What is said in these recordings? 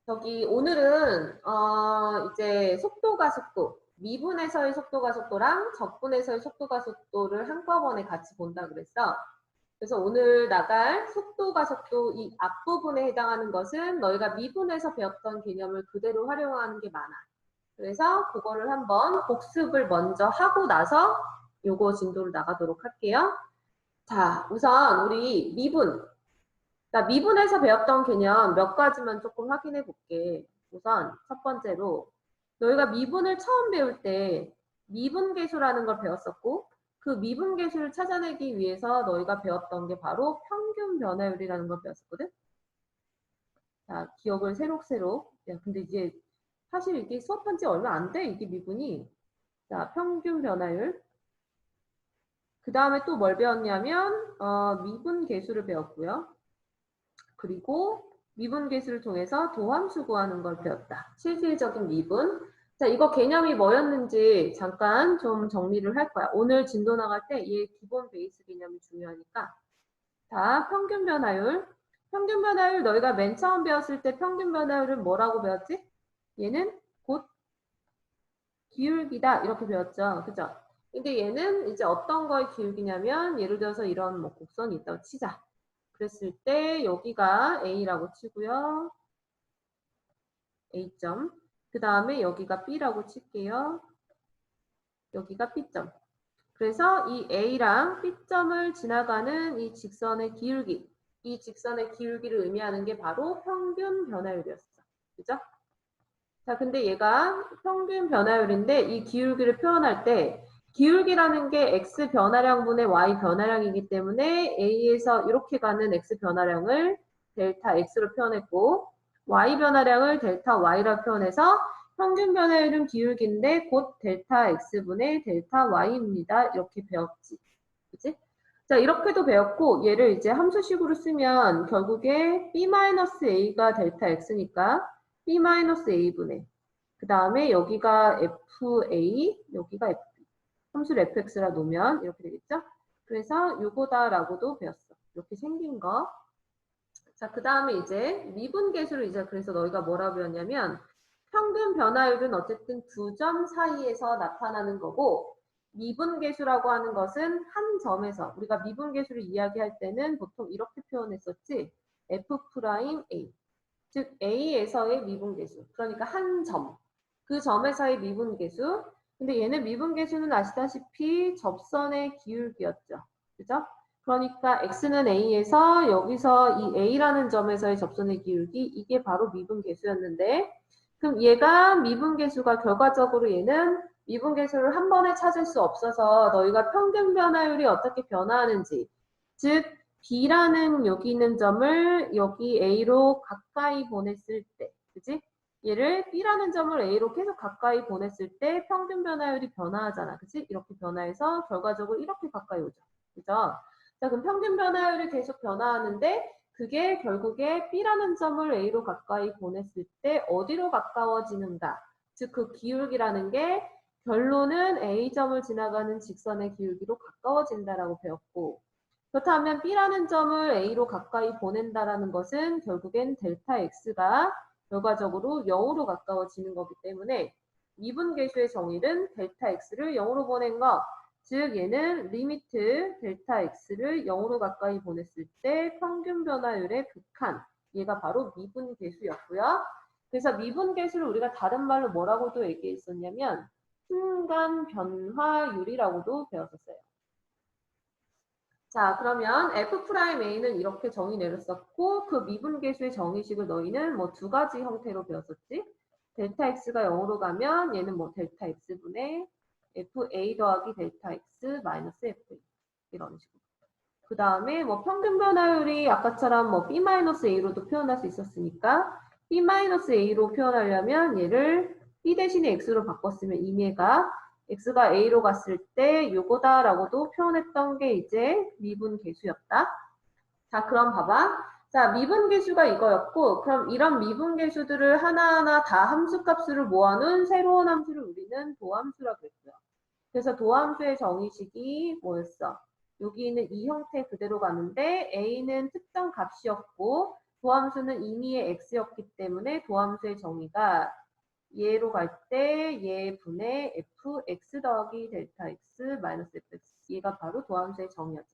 저기 오늘은 이제 속도가 속도, 미분에서의 속도가 속도랑 적분에서의 속도가 속도를 한꺼번에 같이 본다 그랬어. 그래서 오늘 나갈 속도가 속도 이 앞부분에 해당하는 것은 너희가 미분에서 배웠던 개념을 그대로 활용하는 게 많아. 그래서 그거를 한번 복습을 먼저 하고 나서 요거 진도를 나가도록 할게요. 자, 우선 우리 미분. 자, 미분에서 배웠던 개념 몇 가지만 조금 확인해 볼게. 우선 첫 번째로 너희가 미분을 처음 배울 때 미분계수라는 걸 배웠었고 그 미분계수를 찾아내기 위해서 너희가 배웠던 게 바로 평균 변화율이라는 걸 배웠었거든. 자, 기억을 새록새록. 야, 근데 이제 사실 이게 수업한 지 얼마 안 돼, 이게 미분이. 자, 평균 변화율. 그 다음에 또 뭘 배웠냐면 미분계수를 배웠고요. 그리고 미분계수를 통해서 도함수 구하는 걸 배웠다. 실질적인 미분. 자, 이거 개념이 뭐였는지 잠깐 좀 정리를 할 거야. 오늘 진도 나갈 때 얘 기본 베이스 개념이 중요하니까. 자, 평균 변화율. 평균 변화율 너희가 맨 처음 배웠을 때 평균 변화율은 뭐라고 배웠지? 얘는 곧 기울기다 이렇게 배웠죠. 그죠? 근데 얘는 이제 어떤 거의 기울기냐면 예를 들어서 이런 뭐 곡선이 있다고 치자. 그랬을 때 여기가 A라고 치고요. A점. 그 다음에 여기가 B라고 칠게요. 여기가 B점. 그래서 이 A랑 B점을 지나가는 이 직선의 기울기. 이 직선의 기울기를 의미하는 게 바로 평균 변화율이었어. 그죠? 자, 근데 얘가 평균 변화율인데 이 기울기를 표현할 때 기울기라는 게 x 변화량분의 y 변화량이기 때문에 a에서 이렇게 가는 x 변화량을 델타 x로 표현했고 y 변화량을 델타 y라 표현해서 평균 변화율은 기울기인데 곧 델타 x분의 델타 y입니다. 이렇게 배웠지. 그치? 자, 이렇게도 배웠고 얘를 이제 함수식으로 쓰면 결국에 b-a가 델타 x니까 b-a분의 그 다음에 여기가 fa, 여기가 fb. 함수를 fx라 놓으면 이렇게 되겠죠? 그래서 요거다라고도 배웠어. 이렇게 생긴 거. 자, 그 다음에 이제 미분계수를 이제 그래서 너희가 뭐라고 배웠냐면 평균 변화율은 어쨌든 두 점 사이에서 나타나는 거고 미분계수라고 하는 것은 한 점에서 우리가 미분계수를 이야기할 때는 보통 이렇게 표현했었지. F'A. 즉 A에서의 미분계수. 그러니까 한 점. 그 점에서의 미분계수. 근데 얘는 미분계수는 아시다시피 접선의 기울기였죠. 그죠? 그러니까 x는 a에서 여기서 이 a라는 점에서의 접선의 기울기 이게 바로 미분계수였는데 그럼 얘가 미분계수가 결과적으로 얘는 미분계수를 한 번에 찾을 수 없어서 너희가 평균 변화율이 어떻게 변화하는지 즉 B라는 여기 있는 점을 여기 A로 가까이 보냈을 때, 그지? 얘를 B라는 점을 A로 계속 가까이 보냈을 때 평균 변화율이 변화하잖아. 그치? 이렇게 변화해서 결과적으로 이렇게 가까이 오죠. 그죠? 자, 그럼 평균 변화율이 계속 변화하는데 그게 결국에 B라는 점을 A로 가까이 보냈을 때 어디로 가까워지는가? 즉, 그 기울기라는 게 결론은 A점을 지나가는 직선의 기울기로 가까워진다라고 배웠고 그렇다면 B라는 점을 A로 가까이 보낸다라는 것은 결국엔 델타 X가 결과적으로 0으로 가까워지는 거기 때문에 미분계수의 정의는 델타 X를 0으로 보낸 거, 즉 얘는 리미트 델타 X를 0으로 가까이 보냈을 때 평균 변화율의 극한, 얘가 바로 미분계수였고요. 그래서 미분계수를 우리가 다른 말로 뭐라고도 얘기했었냐면 순간 변화율이라고도 배웠었어요. 자, 그러면 F'A는 이렇게 정의 내렸었고 그 미분계수의 정의식을 너희는 뭐 두 가지 형태로 배웠었지. 델타 X가 0으로 가면 얘는 뭐 델타 X분의 FA 더하기 델타 X 마이너스 FA 이런 식으로. 그 다음에 뭐 평균 변화율이 아까처럼 뭐 B-A로도 표현할 수 있었으니까 B-A로 표현하려면 얘를 B 대신에 X로 바꿨으면 이미가 X가 A로 갔을 때 요거다라고도 표현했던 게 이제 미분계수였다. 자, 그럼 봐봐. 자, 미분계수가 이거였고 그럼 이런 미분계수들을 하나하나 다 함수값으로 모아놓은 새로운 함수를 우리는 도함수라고 했고요. 그래서 도함수의 정의식이 뭐였어? 여기는 이 형태 그대로 가는데 A는 특정 값이었고 도함수는 임의의 x였기 때문에 도함수의 정의가 얘로 갈 때 얘 분의 fx 더하기 델타 x 마이너스 fx. 얘가 바로 도함수의 정의였죠.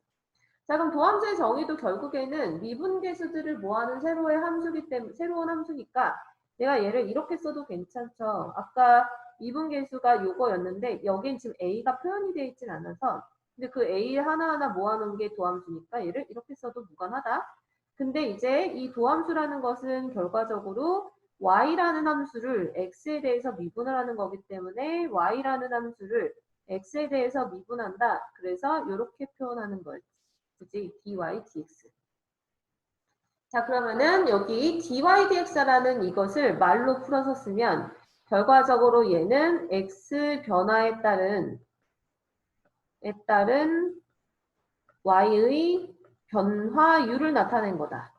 자, 그럼 도함수의 정의도 결국에는 미분계수들을 모아는 새로운 함수니까 내가 얘를 이렇게 써도 괜찮죠. 아까 미분계수가 요거였는데 여긴 지금 a가 표현이 되어 있진 않아서 근데 그 a 하나하나 모아놓은 게 도함수니까 얘를 이렇게 써도 무관하다. 근데 이제 이 도함수라는 것은 결과적으로 y라는 함수를 x에 대해서 미분을 하는 거기 때문에 y라는 함수를 x에 대해서 미분한다. 그래서 이렇게 표현하는 거예요. 그지? dy, dx. 자, 그러면은 여기 dy, dx라는 이것을 말로 풀어서 쓰면 결과적으로 얘는 x 변화에 따른 y의 변화율을 나타낸 거다.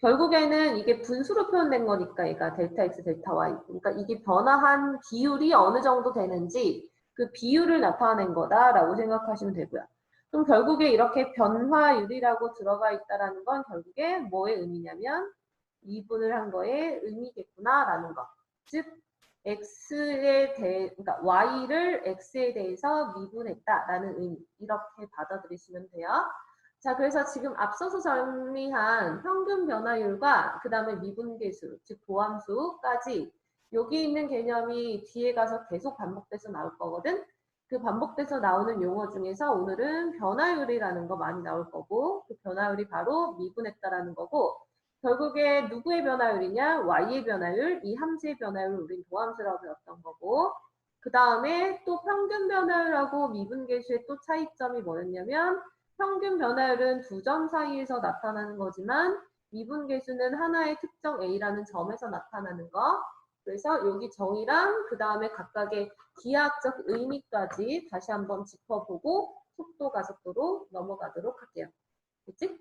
결국에는 이게 분수로 표현된 거니까 얘가 델타 x, 델타 y. 그러니까 이게 변화한 비율이 어느 정도 되는지 그 비율을 나타낸 거다라고 생각하시면 되고요. 그럼 결국에 이렇게 변화율이라고 들어가 있다라는 건 결국에 뭐의 의미냐면 미분을 한 거의 의미겠구나라는 거. 즉 그러니까 y를 x에 대해서 미분했다라는 의미. 이렇게 받아들이시면 돼요. 자, 그래서 지금 앞서서 정리한 평균 변화율과 그 다음에 미분계수, 즉 도함수까지 여기 있는 개념이 뒤에 가서 계속 반복돼서 나올 거거든. 그 반복돼서 나오는 용어 중에서 오늘은 변화율이라는 거 많이 나올 거고 그 변화율이 바로 미분했다라는 거고 결국에 누구의 변화율이냐? y의 변화율, 이 함수의 변화율을 우린 도함수라고 배웠던 거고 그 다음에 또 평균 변화율하고 미분계수의 또 차이점이 뭐였냐면 평균 변화율은 두 점 사이에서 나타나는 거지만 미분계수는 하나의 특정 a라는 점에서 나타나는 거. 그래서 여기 정의랑 그 다음에 각각의 기하학적 의미까지 다시 한번 짚어보고 속도 가속도로 넘어가도록 할게요. 됐지?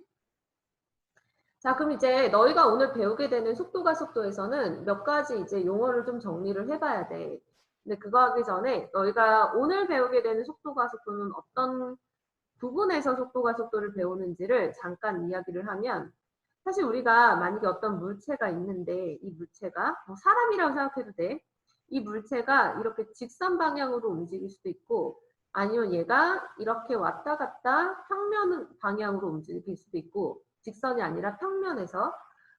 자, 그럼 이제 너희가 오늘 배우게 되는 속도 가속도에서는 몇 가지 이제 용어를 좀 정리를 해봐야 돼. 근데 그거 하기 전에 너희가 오늘 배우게 되는 속도 가속도는 어떤 부분에서 속도 가속도를 배우는지를 잠깐 이야기를 하면 사실 우리가 만약에 어떤 물체가 있는데 이 물체가 사람이라고 생각해도 돼. 이 물체가 이렇게 직선 방향으로 움직일 수도 있고 아니면 얘가 이렇게 왔다 갔다 평면 방향으로 움직일 수도 있고 직선이 아니라 평면에서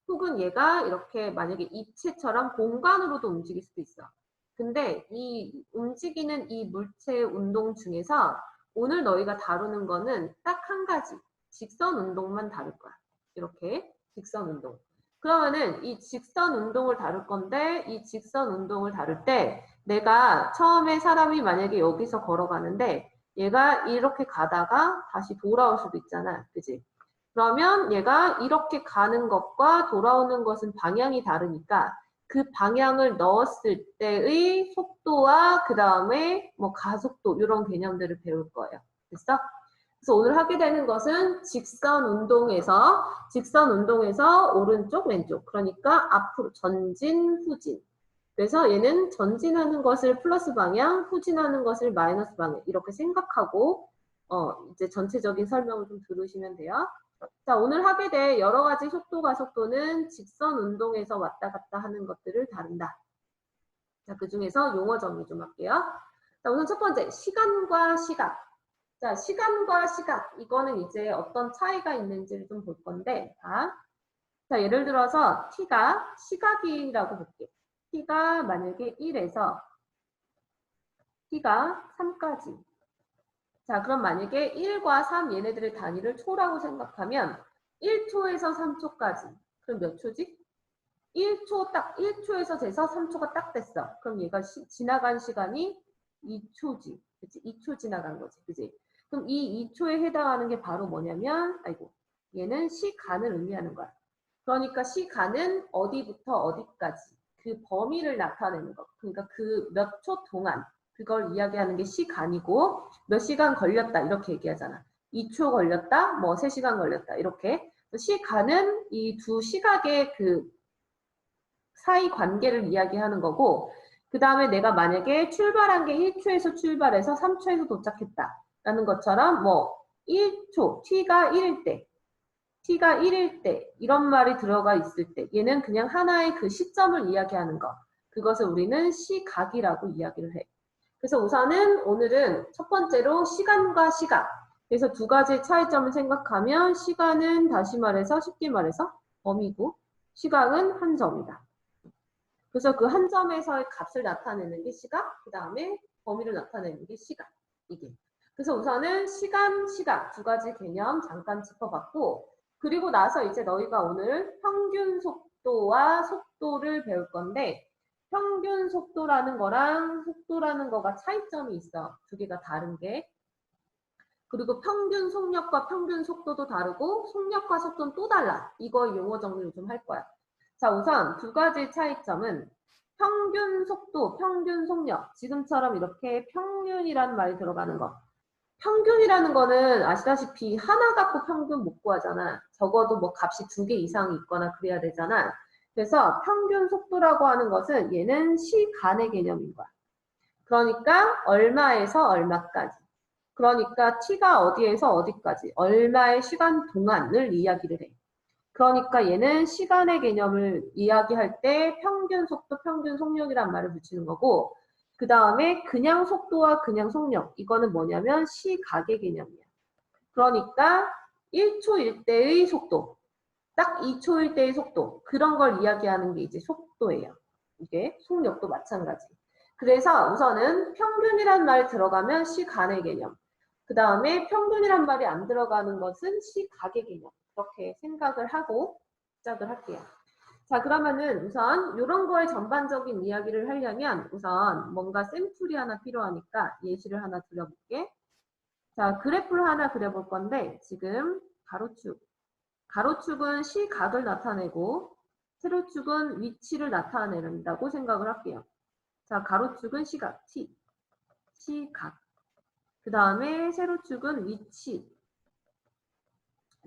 혹은 얘가 이렇게 만약에 입체처럼 공간으로도 움직일 수도 있어. 근데 이 움직이는 이 물체의 운동 중에서 오늘 너희가 다루는 거는 딱 한 가지 직선 운동만 다룰 거야. 이렇게 직선 운동. 그러면은 이 직선 운동을 다룰 건데 이 직선 운동을 다룰 때 내가 처음에 사람이 만약에 여기서 걸어가는데 얘가 이렇게 가다가 다시 돌아올 수도 있잖아. 그지? 그러면 얘가 이렇게 가는 것과 돌아오는 것은 방향이 다르니까 그 방향을 넣었을 때의 속도와 그 다음에 뭐 가속도 이런 개념들을 배울 거예요. 됐어? 그래서 오늘 하게 되는 것은 직선 운동에서 오른쪽 왼쪽 그러니까 앞으로 전진 후진. 그래서 얘는 전진하는 것을 플러스 방향, 후진하는 것을 마이너스 방향 이렇게 생각하고 이제 전체적인 설명을 좀 들으시면 돼요. 자, 오늘 하게 될 여러 가지 속도 가속도는 직선 운동에서 왔다 갔다 하는 것들을 다룬다. 자, 그 중에서 용어 정리 좀 할게요. 자, 우선 첫 번째, 시간과 시각. 자, 시간과 시각. 이거는 이제 어떤 차이가 있는지를 좀 볼 건데, 자, 예를 들어서 t가 시각이라고 볼게. t가 만약에 1에서 t가 3까지. 자, 그럼 만약에 1과 3 얘네들의 단위를 초라고 생각하면 1초에서 3초까지. 그럼 몇 초지? 1초 딱 1초에서 돼서 3초가 딱 됐어. 그럼 얘가 지나간 시간이 2초지. 그치? 2초 지나간 거지. 그치? 그럼 이 2초에 해당하는 게 바로 뭐냐면 얘는 시간을 의미하는 거야. 그러니까 시간은 어디부터 어디까지 그 범위를 나타내는 거. 그러니까 그 몇 초 동안 그걸 이야기하는 게 시간이고 몇 시간 걸렸다 이렇게 얘기하잖아. 2초 걸렸다, 뭐 3시간 걸렸다 이렇게. 시간은 이 두 시각의 그 사이 관계를 이야기하는 거고 그 다음에 내가 만약에 출발한 게 1초에서 출발해서 3초에서 도착했다 라는 것처럼 뭐 1초, t가 1일 때 t가 1일 때 이런 말이 들어가 있을 때 얘는 그냥 하나의 그 시점을 이야기하는 거. 그것을 우리는 시각이라고 이야기를 해. 그래서 우선은 오늘은 첫 번째로 시간과 시각. 그래서 두 가지 차이점을 생각하면 시간은 다시 말해서 쉽게 말해서 범위고 시각은 한 점이다. 그래서 그 한 점에서의 값을 나타내는 게 시각, 그 다음에 범위를 나타내는 게 시각. 이게. 그래서 우선은 시간, 시각 두 가지 개념 잠깐 짚어봤고 그리고 나서 이제 너희가 오늘 평균 속도와 속도를 배울 건데 평균 속도라는 거랑 속도라는 거가 차이점이 있어. 두 개가 다른 게. 그리고 평균 속력과 평균 속도도 다르고 속력과 속도는 또 달라. 이거 용어 정리를 좀 할 거야. 자, 우선 두 가지 차이점은 평균 속도, 평균 속력. 지금처럼 이렇게 평균이라는 말이 들어가는 거. 평균이라는 거는 아시다시피 하나 갖고 평균 못 구하잖아. 적어도 뭐 값이 2개 이상이 있거나 그래야 되잖아. 그래서 평균 속도라고 하는 것은 얘는 시간의 개념인 거야. 그러니까 얼마에서 얼마까지. 그러니까 t가 어디에서 어디까지 얼마의 시간 동안을 이야기를 해. 그러니까 얘는 시간의 개념을 이야기할 때 평균 속도, 평균 속력이란 말을 붙이는 거고 그 다음에 그냥 속도와 그냥 속력 이거는 뭐냐면 시각의 개념이야. 그러니까 1초 1대의 속도, 딱 2초 1대의 속도 그런 걸 이야기하는 게 이제 속도예요. 이게 속력도 마찬가지. 그래서 우선은 평균이란 말 들어가면 시간의 개념. 그 다음에 평균이란 말이 안 들어가는 것은 시각의 개념. 그렇게 생각을 하고 시작을 할게요. 자, 그러면은 우선 이런 거에 전반적인 이야기를 하려면 우선 뭔가 샘플이 하나 필요하니까 예시를 하나 드려볼게. 자, 그래프를 하나 그려볼 건데 지금 가로축. 가로축은 시각을 나타내고 세로축은 위치를 나타낸다고 생각을 할게요. 자, 가로축은 시각, t. 시각. 그 다음에 세로축은 위치.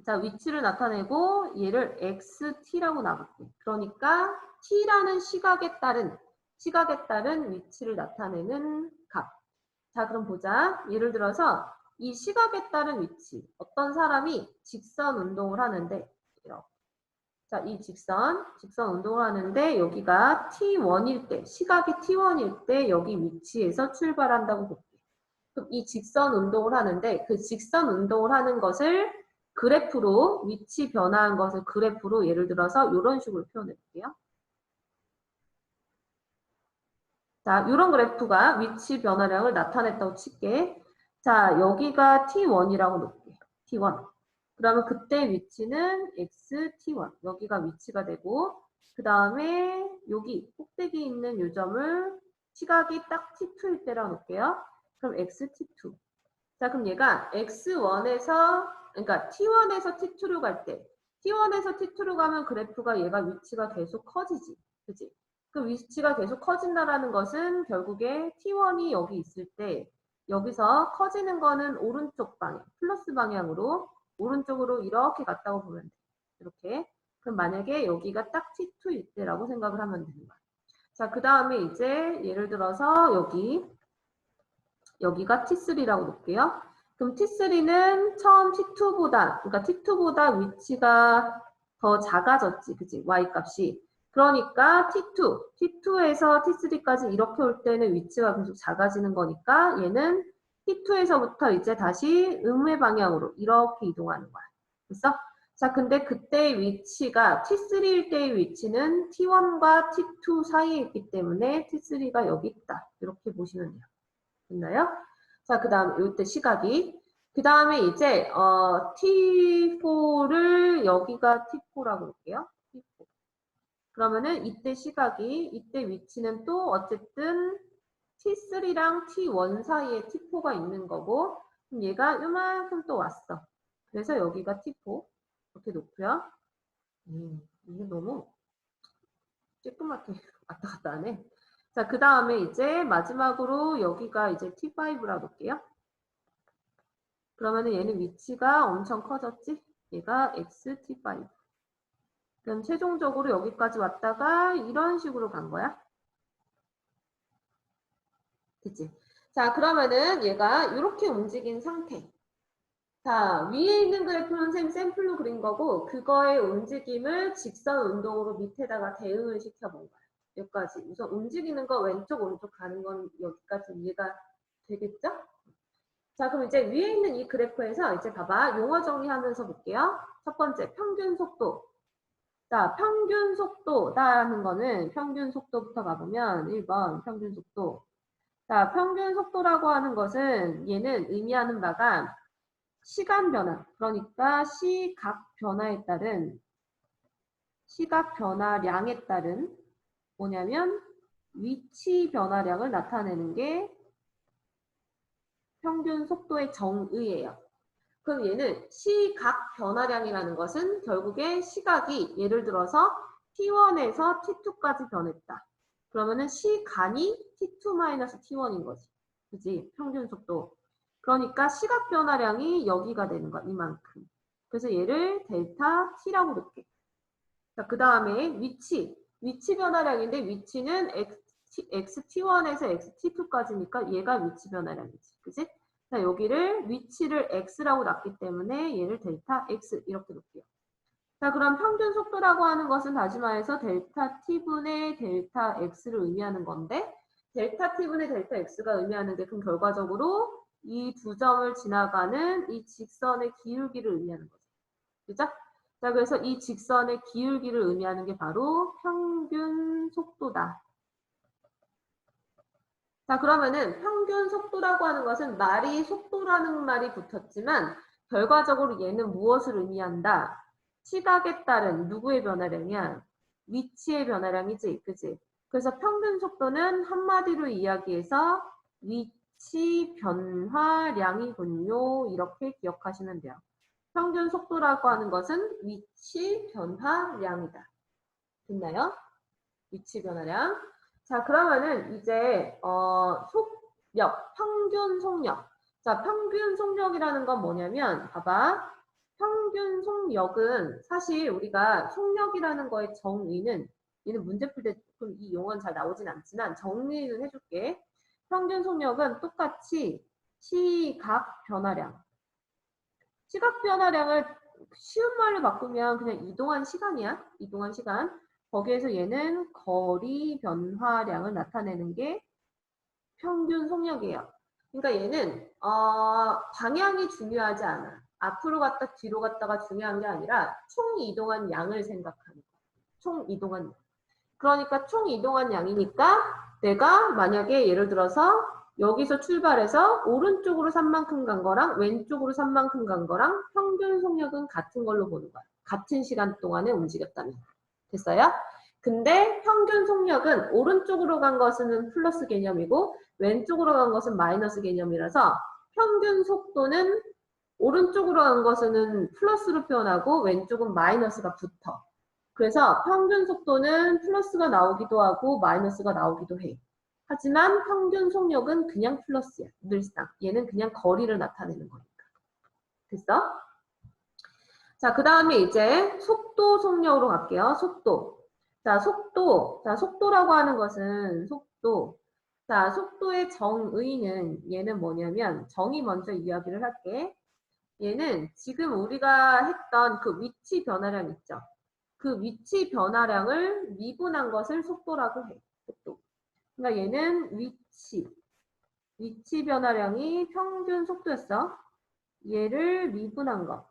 자, 위치를 나타내고 얘를 xt라고 나눌게. 그러니까 t라는 시각에 따른 위치를 나타내는 값. 자, 그럼 보자. 예를 들어서 이 시각에 따른 위치. 어떤 사람이 직선 운동을 하는데 이렇게. 자, 이 직선 운동을 하는데 여기가 t1일 때, 시각이 t1일 때 여기 위치에서 출발한다고 볼게. 그럼 이 직선 운동을 하는데 그 직선 운동을 하는 것을 그래프로 위치 변화한 것을 그래프로 예를 들어서 이런 식으로 표현해 볼게요. 자, 이런 그래프가 위치 변화량을 나타냈다고 칠게. 자, 여기가 t1이라고 놓을게. t1. 그러면 그때 위치는 xt1. 여기가 위치가 되고 그 다음에 여기 꼭대기 있는 요점을 시각이 딱 t2일 때라고 놓을게요. 그럼 xt2. 자, 그럼 얘가 x1에서 그러니까 t1에서 t2로 갈 때 t1에서 t2로 가면 그래프가 얘가 위치가 계속 커지지. 그치? 그 위치가 계속 커진다라는 것은 결국에 t1이 여기 있을 때 여기서 커지는 거는 오른쪽 방향, 플러스 방향으로 오른쪽으로 이렇게 갔다고 보면 돼. 이렇게. 그럼 만약에 여기가 딱 t2일 때라고 생각을 하면 되는 거야. 자, 그 다음에 이제 예를 들어서 여기가 T3라고 놓을게요. 그럼 T3는 처음 T2보다, 그러니까 T2보다 위치가 더 작아졌지, 그치? Y 값이. 그러니까 T2에서 T3까지 이렇게 올 때는 위치가 계속 작아지는 거니까 얘는 T2에서부터 이제 다시 음의 방향으로 이렇게 이동하는 거야. 됐어? 자, 근데 그때의 위치가 T3일 때의 위치는 T1과 T2 사이에 있기 때문에 T3가 여기 있다. 이렇게 보시면 돼요. 됐나요? 자, 그 다음 이때 시각이 그 다음에 이제 T4를 여기가 T4라고 볼게요. T4. 그러면은 이때 시각이 이때 위치는 또 어쨌든 T3랑 T1 사이에 T4가 있는 거고 그럼 얘가 이만큼 또 왔어. 그래서 여기가 T4 이렇게 놓고요. 이게 너무 쬐끄맣게 왔다 갔다 하네. 자, 그 다음에 이제 마지막으로 여기가 이제 T5라고 볼게요. 그러면은 얘는 위치가 엄청 커졌지? 얘가 XT5. 그럼 최종적으로 여기까지 왔다가 이런 식으로 간 거야. 그치? 자, 그러면은 얘가 이렇게 움직인 상태. 자, 위에 있는 그래프는 선생님 샘플로 그린 거고 그거의 움직임을 직선 운동으로 밑에다가 대응을 시켜본 거예요. 여기까지. 우선 움직이는 거 왼쪽 오른쪽 가는 건 여기까지 이해가 되겠죠? 자, 그럼 이제 위에 있는 이 그래프에서 이제 봐봐. 용어 정리하면서 볼게요. 첫 번째, 평균 속도. 자, 평균 속도라는 거는 평균 속도부터 가보면 1번 평균 속도. 자, 평균 속도라고 하는 것은 얘는 의미하는 바가 시간 변화, 그러니까 시각 변화에 따른 시각 변화량에 따른 뭐냐면 위치 변화량을 나타내는 게 평균 속도의 정의예요. 그럼 얘는 시각 변화량이라는 것은 결국에 시각이 예를 들어서 T1에서 T2까지 변했다. 그러면은 시간이 T2-T1인 거지. 그지? 평균 속도. 그러니까 시각 변화량이 여기가 되는 거야. 이만큼. 그래서 얘를 델타 T라고 볼게. 자, 그 다음에 위치. 위치 변화량인데 위치는 XT1에서 XT2까지니까 얘가 위치 변화량이지. 그지? 자, 여기를 위치를 x라고 놨기 때문에 얘를 델타 x 이렇게 놓을게요. 자, 그럼 평균 속도라고 하는 것은 다시 말해서 델타 t분의 델타 x를 의미하는 건데 델타 t분의 델타 x가 의미하는 게 그럼 결과적으로 이 두 점을 지나가는 이 직선의 기울기를 의미하는 거죠. 그죠? 자, 그래서 이 직선의 기울기를 의미하는 게 바로 평균 속도다. 자, 그러면은 평균 속도라고 하는 것은 말이 속도라는 말이 붙었지만 결과적으로 얘는 무엇을 의미한다? 시각에 따른 누구의 변화량이야? 위치의 변화량이지, 그지? 그래서 평균 속도는 한마디로 이야기해서 위치 변화량이군요. 이렇게 기억하시면 돼요. 평균 속도라고 하는 것은 위치 변화량이다. 됐나요? 위치 변화량. 자, 그러면은 이제 속력, 평균 속력. 자, 평균 속력이라는 건 뭐냐면 봐봐. 평균 속력은 사실 우리가 속력이라는 거의 정의는 얘는 문제 풀 때 이 용어는 잘 나오진 않지만 정리는 해줄게. 평균 속력은 똑같이 시각 변화량. 시각 변화량을 쉬운 말로 바꾸면 그냥 이동한 시간이야. 이동한 시간. 거기에서 얘는 거리 변화량을 나타내는 게 평균 속력이에요. 그러니까 얘는 방향이 중요하지 않아. 앞으로 갔다 뒤로 갔다가 중요한 게 아니라 총 이동한 양을 생각하는 거야. 총 이동한 양. 그러니까 총 이동한 양이니까 내가 만약에 예를 들어서 여기서 출발해서 오른쪽으로 산 만큼 간 거랑 왼쪽으로 산 만큼 간 거랑 평균 속력은 같은 걸로 보는 거야. 같은 시간 동안에 움직였다면. 됐어요? 근데 평균 속력은 오른쪽으로 간 것은 플러스 개념이고 왼쪽으로 간 것은 마이너스 개념이라서 평균 속도는 오른쪽으로 간 것은 플러스로 표현하고 왼쪽은 마이너스가 붙어. 그래서 평균 속도는 플러스가 나오기도 하고 마이너스가 나오기도 해. 하지만 평균 속력은 그냥 플러스야. 늘상. 얘는 그냥 거리를 나타내는 거니까. 됐어? 자, 그 다음에 이제 속도 속력으로 갈게요. 속도. 자, 속도. 자, 속도라고 하는 것은 속도. 자, 속도의 정의는 얘는 뭐냐면 정의 먼저 이야기를 할게. 얘는 지금 우리가 했던 그 위치 변화량 있죠. 그 위치 변화량을 미분한 것을 속도라고 해. 속도. 그러니까 얘는 위치 변화량이 평균 속도였어. 얘를 미분한 거.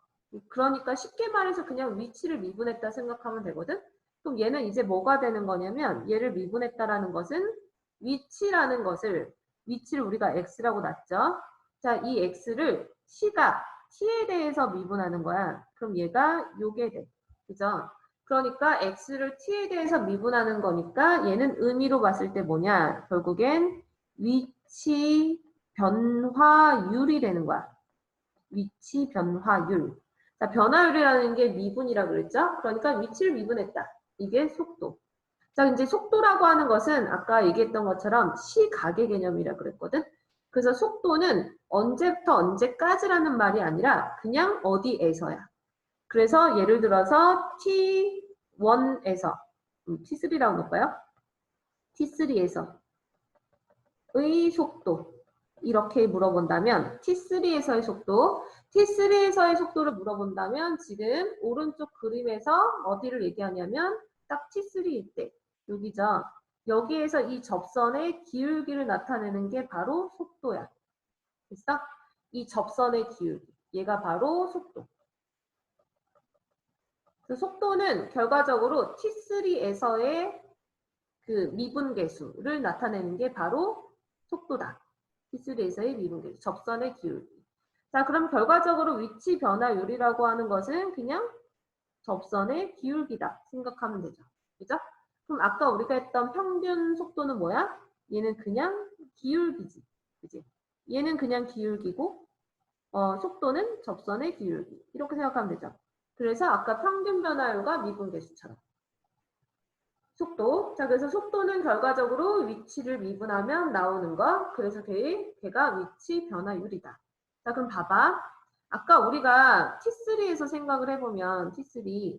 그러니까 쉽게 말해서 그냥 위치를 미분했다 생각하면 되거든. 그럼 얘는 이제 뭐가 되는 거냐면 얘를 미분했다라는 것은 위치라는 것을 위치를 우리가 x라고 놨죠. 자, 이 x를 시각 t에 대해서 미분하는 거야. 그럼 얘가 요게 돼. 그죠? 그러니까 x를 t에 대해서 미분하는 거니까 얘는 의미로 봤을 때 뭐냐? 결국엔 위치 변화율이 되는 거야. 위치 변화율. 자, 변화율이라는 게 미분이라고 그랬죠? 그러니까 위치를 미분했다. 이게 속도. 자, 이제 속도라고 하는 것은 아까 얘기했던 것처럼 시각의 개념이라고 그랬거든? 그래서 속도는 언제부터 언제까지라는 말이 아니라 그냥 어디에서야. 그래서 예를 들어서 T1에서, T3라고 놓을까요? T3에서 의 속도. 이렇게 물어본다면 T3에서의 속도, T3에서의 속도를 물어본다면 지금 오른쪽 그림에서 어디를 얘기하냐면 딱 T3일 때 여기죠. 여기에서 이 접선의 기울기를 나타내는 게 바로 속도야. 됐어? 이 접선의 기울기. 얘가 바로 속도. 그 속도는 결과적으로 T3에서의 그 미분계수를 나타내는 게 바로 속도다. T3에서의 미분계수, 접선의 기울기. 자, 그럼 결과적으로 위치 변화율이라고 하는 것은 그냥 접선의 기울기다 생각하면 되죠. 그죠? 그럼 아까 우리가 했던 평균 속도는 뭐야? 얘는 그냥 기울기지. 그지? 얘는 그냥 기울기고 속도는 접선의 기울기. 이렇게 생각하면 되죠. 그래서 아까 평균 변화율과 미분계수처럼. 속도. 자, 그래서 속도는 결과적으로 위치를 미분하면 나오는 거. 그래서 걔가 위치 변화율이다. 자, 그럼 봐봐. 아까 우리가 T3에서 생각을 해보면 T3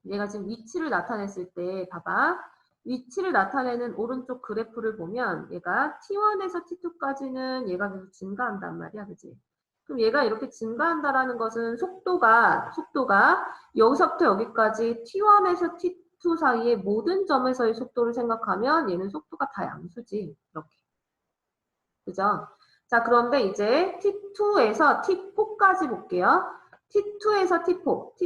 얘가 지금 위치를 나타냈을 때 봐봐. 위치를 나타내는 오른쪽 그래프를 보면 얘가 T1에서 T2까지는 얘가 계속 증가한단 말이야. 그치? 그럼 얘가 이렇게 증가한다라는 것은 속도가 여기서부터 여기까지 T1에서 T2 사이의 모든 점에서의 속도를 생각하면 얘는 속도가 다 양수지. 이렇게. 그죠? 자, 그런데 이제 T2에서 T4까지 볼게요. T2에서 T4.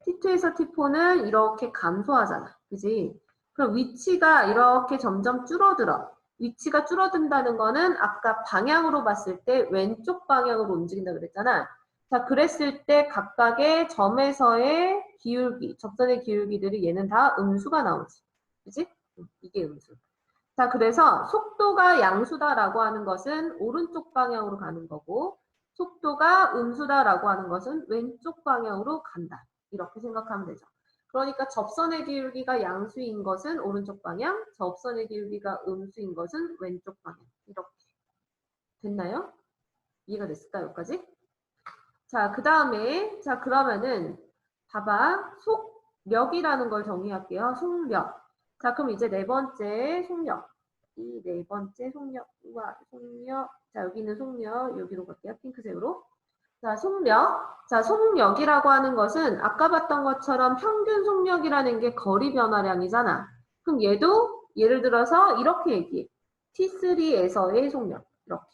T2에서 T4는 이렇게 감소하잖아. 그지? 그럼 위치가 이렇게 점점 줄어들어. 위치가 줄어든다는 거는 아까 방향으로 봤을 때 왼쪽 방향으로 움직인다 그랬잖아. 자, 그랬을 때 각각의 점에서의 기울기, 접선의 기울기들이 얘는 다 음수가 나오지. 그지? 이게 음수. 자, 그래서 속도가 양수다라고 하는 것은 오른쪽 방향으로 가는 거고, 속도가 음수다라고 하는 것은 왼쪽 방향으로 간다. 이렇게 생각하면 되죠. 그러니까 접선의 기울기가 양수인 것은 오른쪽 방향, 접선의 기울기가 음수인 것은 왼쪽 방향. 이렇게. 됐나요? 이해가 됐을까요? 여기까지? 자, 그 다음에, 자, 그러면은, 봐봐. 속력이라는 걸 정의할게요. 속력. 자, 그럼 이제 네 번째 속력. 이 네 번째 속력. 우와, 속력. 자, 여기 있는 속력. 여기로 갈게요. 핑크색으로. 자, 속력. 자, 속력이라고 하는 것은 아까 봤던 것처럼 평균 속력이라는 게 거리 변화량이잖아. 그럼 얘도 예를 들어서 이렇게 얘기해. T3에서의 속력. 이렇게.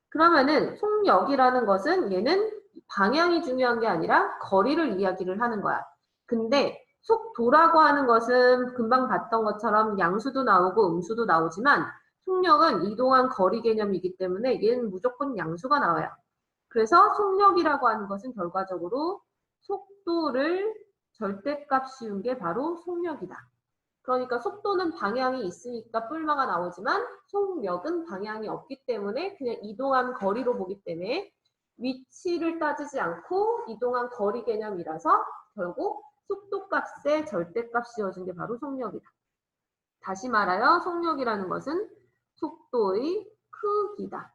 그러면은 속력이라는 것은 얘는 방향이 중요한 게 아니라 거리를 이야기를 하는 거야. 근데 속도라고 하는 것은 금방 봤던 것처럼 양수도 나오고 음수도 나오지만 속력은 이동한 거리 개념이기 때문에 얘는 무조건 양수가 나와요. 그래서 속력이라고 하는 것은 결과적으로 속도를 절대값 씌운 게 바로 속력이다. 그러니까 속도는 방향이 있으니까 뿔마가 나오지만 속력은 방향이 없기 때문에 그냥 이동한 거리로 보기 때문에 위치를 따지지 않고 이동한 거리 개념이라서 결국 속도값에 절대값 씌워준 게 바로 속력이다. 다시 말하여 속력이라는 것은 속도의 크기다.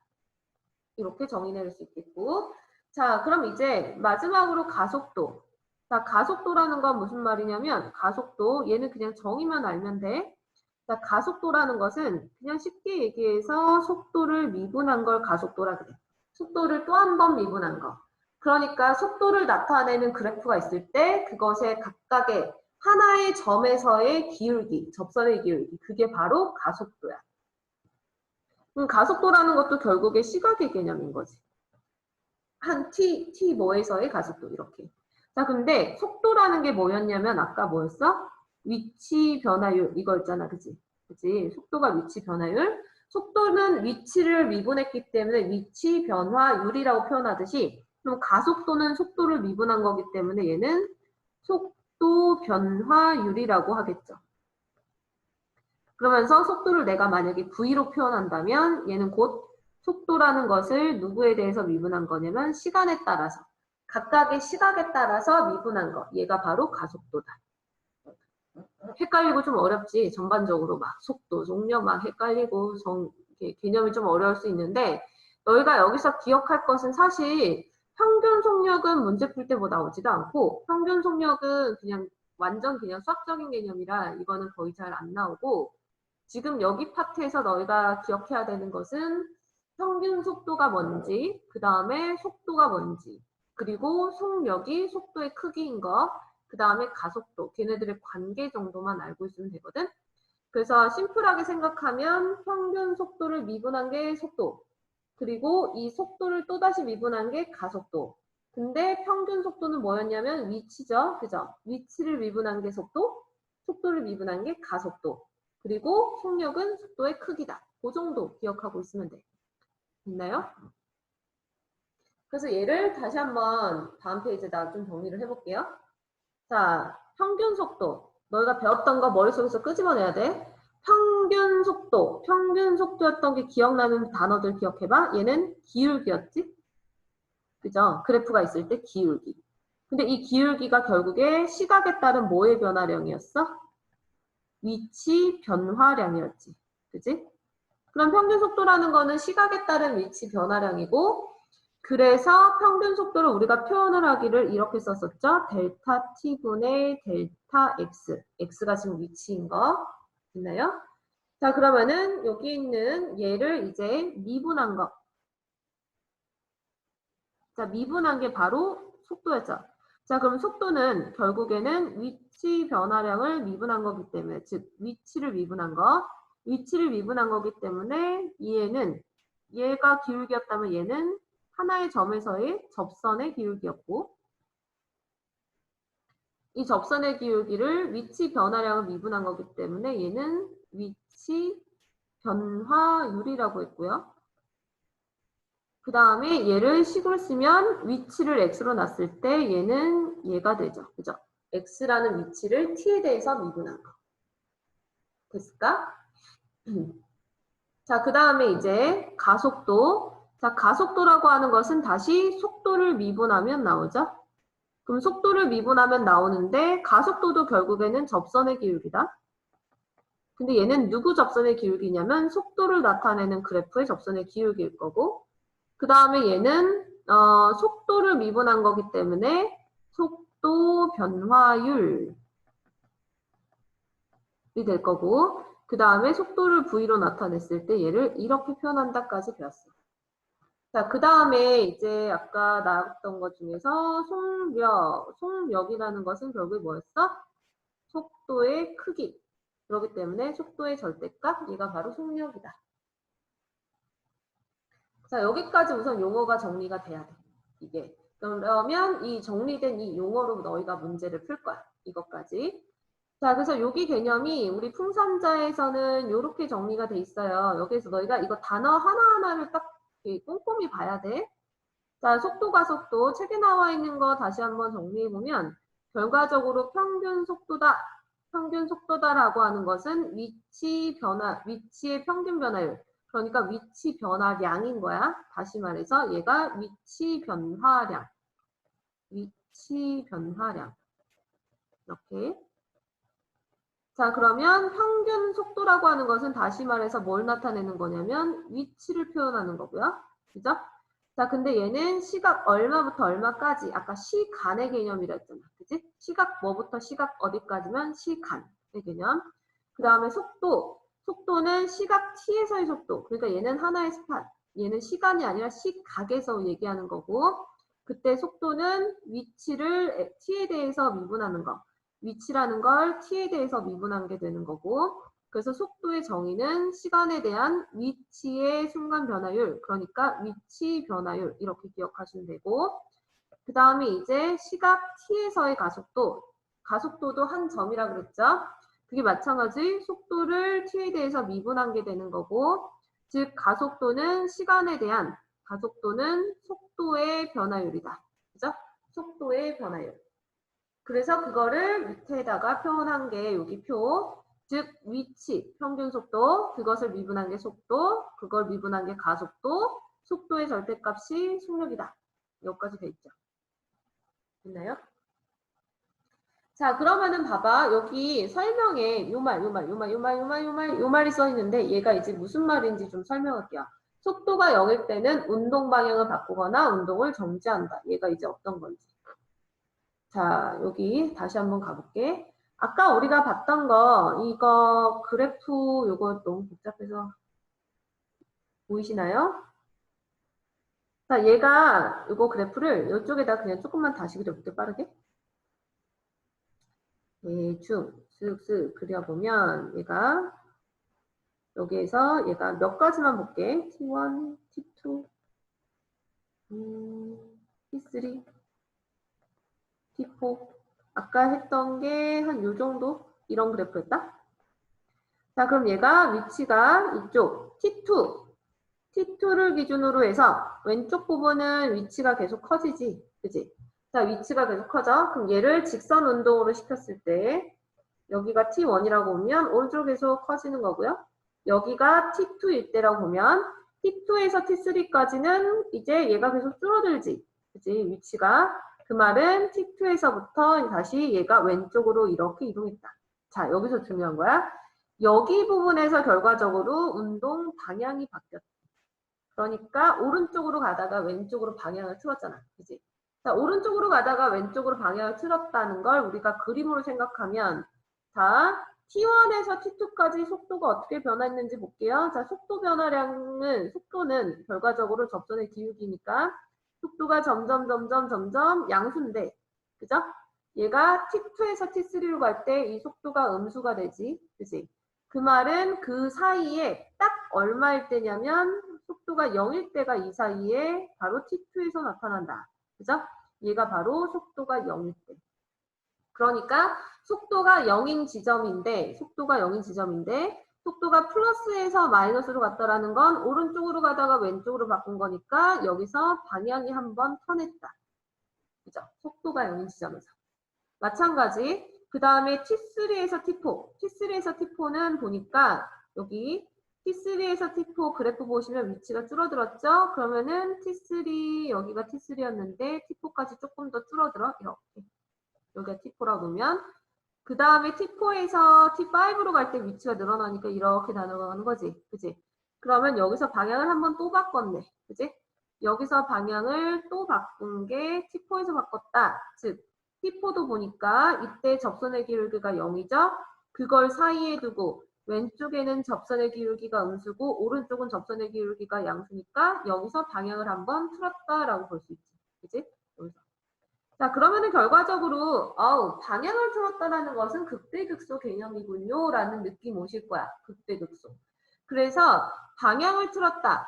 이렇게 정의 내릴 수 있겠고, 자, 그럼 이제 마지막으로 가속도. 자, 가속도라는 건 무슨 말이냐면 가속도, 얘는 그냥 정의만 알면 돼. 자, 가속도라는 것은 그냥 쉽게 얘기해서 속도를 미분한 걸 가속도라 그래. 속도를 또 한 번 미분한 거. 그러니까 속도를 나타내는 그래프가 있을 때 그것의 각각의 하나의 점에서의 기울기, 접선의 기울기, 그게 바로 가속도야. 가속도라는 것도 결국에 시각의 개념인 거지. 한 t 뭐에서의 가속도 이렇게. 자, 근데 속도라는 게 뭐였냐면 아까 뭐였어? 위치 변화율 이거였잖아, 그치? 그치? 속도가 위치 변화율. 속도는 위치를 미분했기 때문에 위치 변화율이라고 표현하듯이 그럼 가속도는 속도를 미분한 거기 때문에 얘는 속도 변화율이라고 하겠죠. 그러면서 속도를 내가 만약에 V로 표현한다면 얘는 곧 속도라는 것을 누구에 대해서 미분한 거냐면 시간에 따라서 각각의 시각에 따라서 미분한 거. 얘가 바로 가속도다. 헷갈리고 좀 어렵지. 전반적으로 막 속도, 속력 막 헷갈리고 개념이 좀 어려울 수 있는데 너희가 여기서 기억할 것은 사실 평균 속력은 문제 풀 때 뭐 나오지도 않고 평균 속력은 그냥 완전 그냥 수학적인 개념이라 이거는 거의 잘 안 나오고 지금 여기 파트에서 너희가 기억해야 되는 것은 평균 속도가 뭔지, 그 다음에 속도가 뭔지, 그리고 속력이 속도의 크기인 거, 그 다음에 가속도, 걔네들의 관계 정도만 알고 있으면 되거든. 그래서 심플하게 생각하면 평균 속도를 미분한 게 속도, 그리고 이 속도를 또다시 미분한 게 가속도. 근데 평균 속도는 뭐였냐면 위치죠. 그죠? 위치를 미분한 게 속도, 속도를 미분한 게 가속도. 그리고 속력은 속도의 크기다. 그 정도 기억하고 있으면 돼. 됐나요? 그래서 얘를 다시 한번 다음 페이지에다 좀 정리를 해볼게요. 자, 평균 속도. 너희가 배웠던 거 머릿속에서 끄집어내야 돼. 평균 속도였던 게 기억나는 단어들 기억해봐. 얘는 기울기였지? 그죠? 그래프가 있을 때 기울기. 근데 이 기울기가 결국에 시각에 따른 뭐의 변화량이었어? 위치 변화량이었지. 그지? 그럼 평균 속도라는 거는 시각에 따른 위치 변화량이고, 그래서 평균 속도를 우리가 표현을 하기를 이렇게 썼었죠. 델타 t분의 델타 x. x가 지금 위치인 거. 있나요? 자, 그러면은 여기 있는 얘를 이제 미분한 거. 자, 미분한 게 바로 속도였죠. 자, 그럼 속도는 결국에는 위치 변화량을 미분한 거기 때문에, 즉 위치를 미분한 거. 위치를 미분한 거기 때문에 얘가 기울기였다면 얘는 하나의 점에서의 접선의 기울기였고, 이 접선의 기울기를 위치 변화량을 미분한 거기 때문에 얘는 위치 변화율이라고 했고요. 그 다음에 얘를 식으로 쓰면 위치를 x로 놨을 때 얘는 얘가 되죠. 그죠? x라는 위치를 t에 대해서 미분한 거. 됐을까? 자, 그 다음에 이제 가속도. 자, 가속도라고 하는 것은 다시 속도를 미분하면 나오죠. 그럼 속도를 미분하면 나오는데 가속도도 결국에는 접선의 기울기다. 근데 얘는 누구 접선의 기울기냐면 속도를 나타내는 그래프의 접선의 기울기일 거고, 그 다음에 얘는 속도를 미분한 거기 때문에 속도 변화율이 될 거고, 그 다음에 속도를 V로 나타냈을 때 얘를 이렇게 표현한다까지 배웠어. 자, 그 다음에 이제 아까 나왔던 것 중에서 속력이라는 것은 결국에 뭐였어? 속도의 크기. 그렇기 때문에 속도의 절대값, 얘가 바로 속력이다. 자, 여기까지 우선 용어가 정리가 돼야 돼. 이게. 그러면 이 정리된 이 용어로 너희가 문제를 풀 거야. 이것까지. 자, 그래서 여기 개념이 우리 풍산자에서는 이렇게 정리가 돼 있어요. 여기서 너희가 이거 단어 하나하나를 딱 꼼꼼히 봐야 돼. 자, 속도, 가속도. 책에 나와 있는 거 다시 한번 정리해보면 결과적으로 평균 속도다. 평균 속도다라고 하는 것은 위치의 평균 변화율. 그러니까 위치 변화량인 거야. 다시 말해서 얘가 위치 변화량. 위치 변화량. 이렇게. 자, 그러면 평균 속도라고 하는 것은 다시 말해서 뭘 나타내는 거냐면 위치를 표현하는 거고요. 그죠? 자, 근데 얘는 시각 얼마부터 얼마까지, 아까 시간의 개념이라 했잖아. 그지? 시각 뭐부터 시각 어디까지면 시간의 개념. 그 다음에 속도. 속도는 시각 t에서의 속도. 그러니까 얘는 하나의 스판. 얘는 시간이 아니라 시각에서 얘기하는 거고, 그때 속도는 위치를 t에 대해서 미분하는 거. 위치라는 걸 t에 대해서 미분한 게 되는 거고, 그래서 속도의 정의는 시간에 대한 위치의 순간 변화율, 그러니까 위치 변화율 이렇게 기억하시면 되고, 그 다음에 이제 시각 t에서의 가속도, 가속도도 한 점이라 그랬죠. 그게 마찬가지 속도를 t에 대해서 미분한 게 되는 거고, 즉 가속도는 시간에 대한, 가속도는 속도의 변화율이다. 그죠? 속도의 변화율. 그래서 그거를 밑에다가 표현한 게 여기 표, 즉 위치, 평균 속도, 그것을 미분한 게 속도, 그걸 미분한 게 가속도, 속도의 절대값이 속력이다. 여기까지 돼 있죠. 됐나요? 자, 그러면은 봐봐. 여기 설명에 요 말이 써 있는데 얘가 이제 무슨 말인지 좀 설명할게요. 속도가 0일 때는 운동 방향을 바꾸거나 운동을 정지한다. 얘가 이제 어떤 건지. 자, 여기 다시 한번 가볼게. 아까 우리가 봤던 거, 이거 그래프 요거 너무 복잡해서 보이시나요? 자, 얘가 요거 그래프를 이쪽에다 그냥 조금만 다시 그려볼게요, 빠르게. 대충 쓱쓱 그려보면 얘가 여기에서 얘가 몇 가지만 볼게. T1, T2, T3, T4. 아까 했던 게 한 요 정도 이런 그래프였다. 자, 그럼 얘가 위치가 이쪽 T2, T2를 기준으로 해서 왼쪽 부분은 위치가 계속 커지지, 그지? 자, 위치가 계속 커져. 그럼 얘를 직선 운동으로 시켰을 때 여기가 T1이라고 보면 오른쪽으로 계속 커지는 거고요. 여기가 T2일 때라고 보면 T2에서 T3까지는 이제 얘가 계속 줄어들지, 그지? 위치가. 그 말은 T2에서부터 다시 얘가 왼쪽으로 이렇게 이동했다. 자, 여기서 중요한 거야. 여기 부분에서 결과적으로 운동 방향이 바뀌었다. 그러니까 오른쪽으로 가다가 왼쪽으로 방향을 틀었잖아. 그지? 자, 오른쪽으로 가다가 왼쪽으로 방향을 틀었다는 걸 우리가 그림으로 생각하면 자, T1에서 T2까지 속도가 어떻게 변화했는지 볼게요. 자, 속도 변화량은 속도는 결과적으로 접선의 기울기니까 속도가 점점 양수인데 그죠? 얘가 T2에서 T3로 갈 때 이 속도가 음수가 되지. 그지? 그 말은 그 사이에 딱 얼마일 때냐면 속도가 0일 때가 이 사이에 바로 T2에서 나타난다. 그죠? 얘가 바로 속도가 0일 때. 그러니까 속도가 0인 지점인데 속도가 플러스에서 마이너스로 갔다라는 건 오른쪽으로 가다가 왼쪽으로 바꾼 거니까 여기서 방향이 한번 턴했다. 그죠? 속도가 0인 지점에서. 마찬가지. 그 다음에 T3에서 T4는 보니까 여기 T3에서 T4 그래프 보시면 위치가 줄어들었죠? 그러면은 T3, 여기가 T3였는데 T4까지 조금 더 줄어들어. 이렇게. 여기가 T4라고 보면 그 다음에 T4에서 T5로 갈 때 위치가 늘어나니까 이렇게 나눠가는 거지. 그지? 그러면 여기서 방향을 한번 또 바꿨네. 그지? 여기서 방향을 또 바꾼 게 T4에서 바꿨다. 즉 T4도 보니까 이때 접선의 기울기가 0이죠. 그걸 사이에 두고 왼쪽에는 접선의 기울기가 음수고 오른쪽은 접선의 기울기가 양수니까 여기서 방향을 한번 틀었다라고 볼 수 있지. 그지? 여기서. 자, 그러면은 결과적으로 방향을 틀었다라는 것은 극대극소 개념이군요 라는 느낌 오실 거야. 극대극소. 그래서 방향을 틀었다,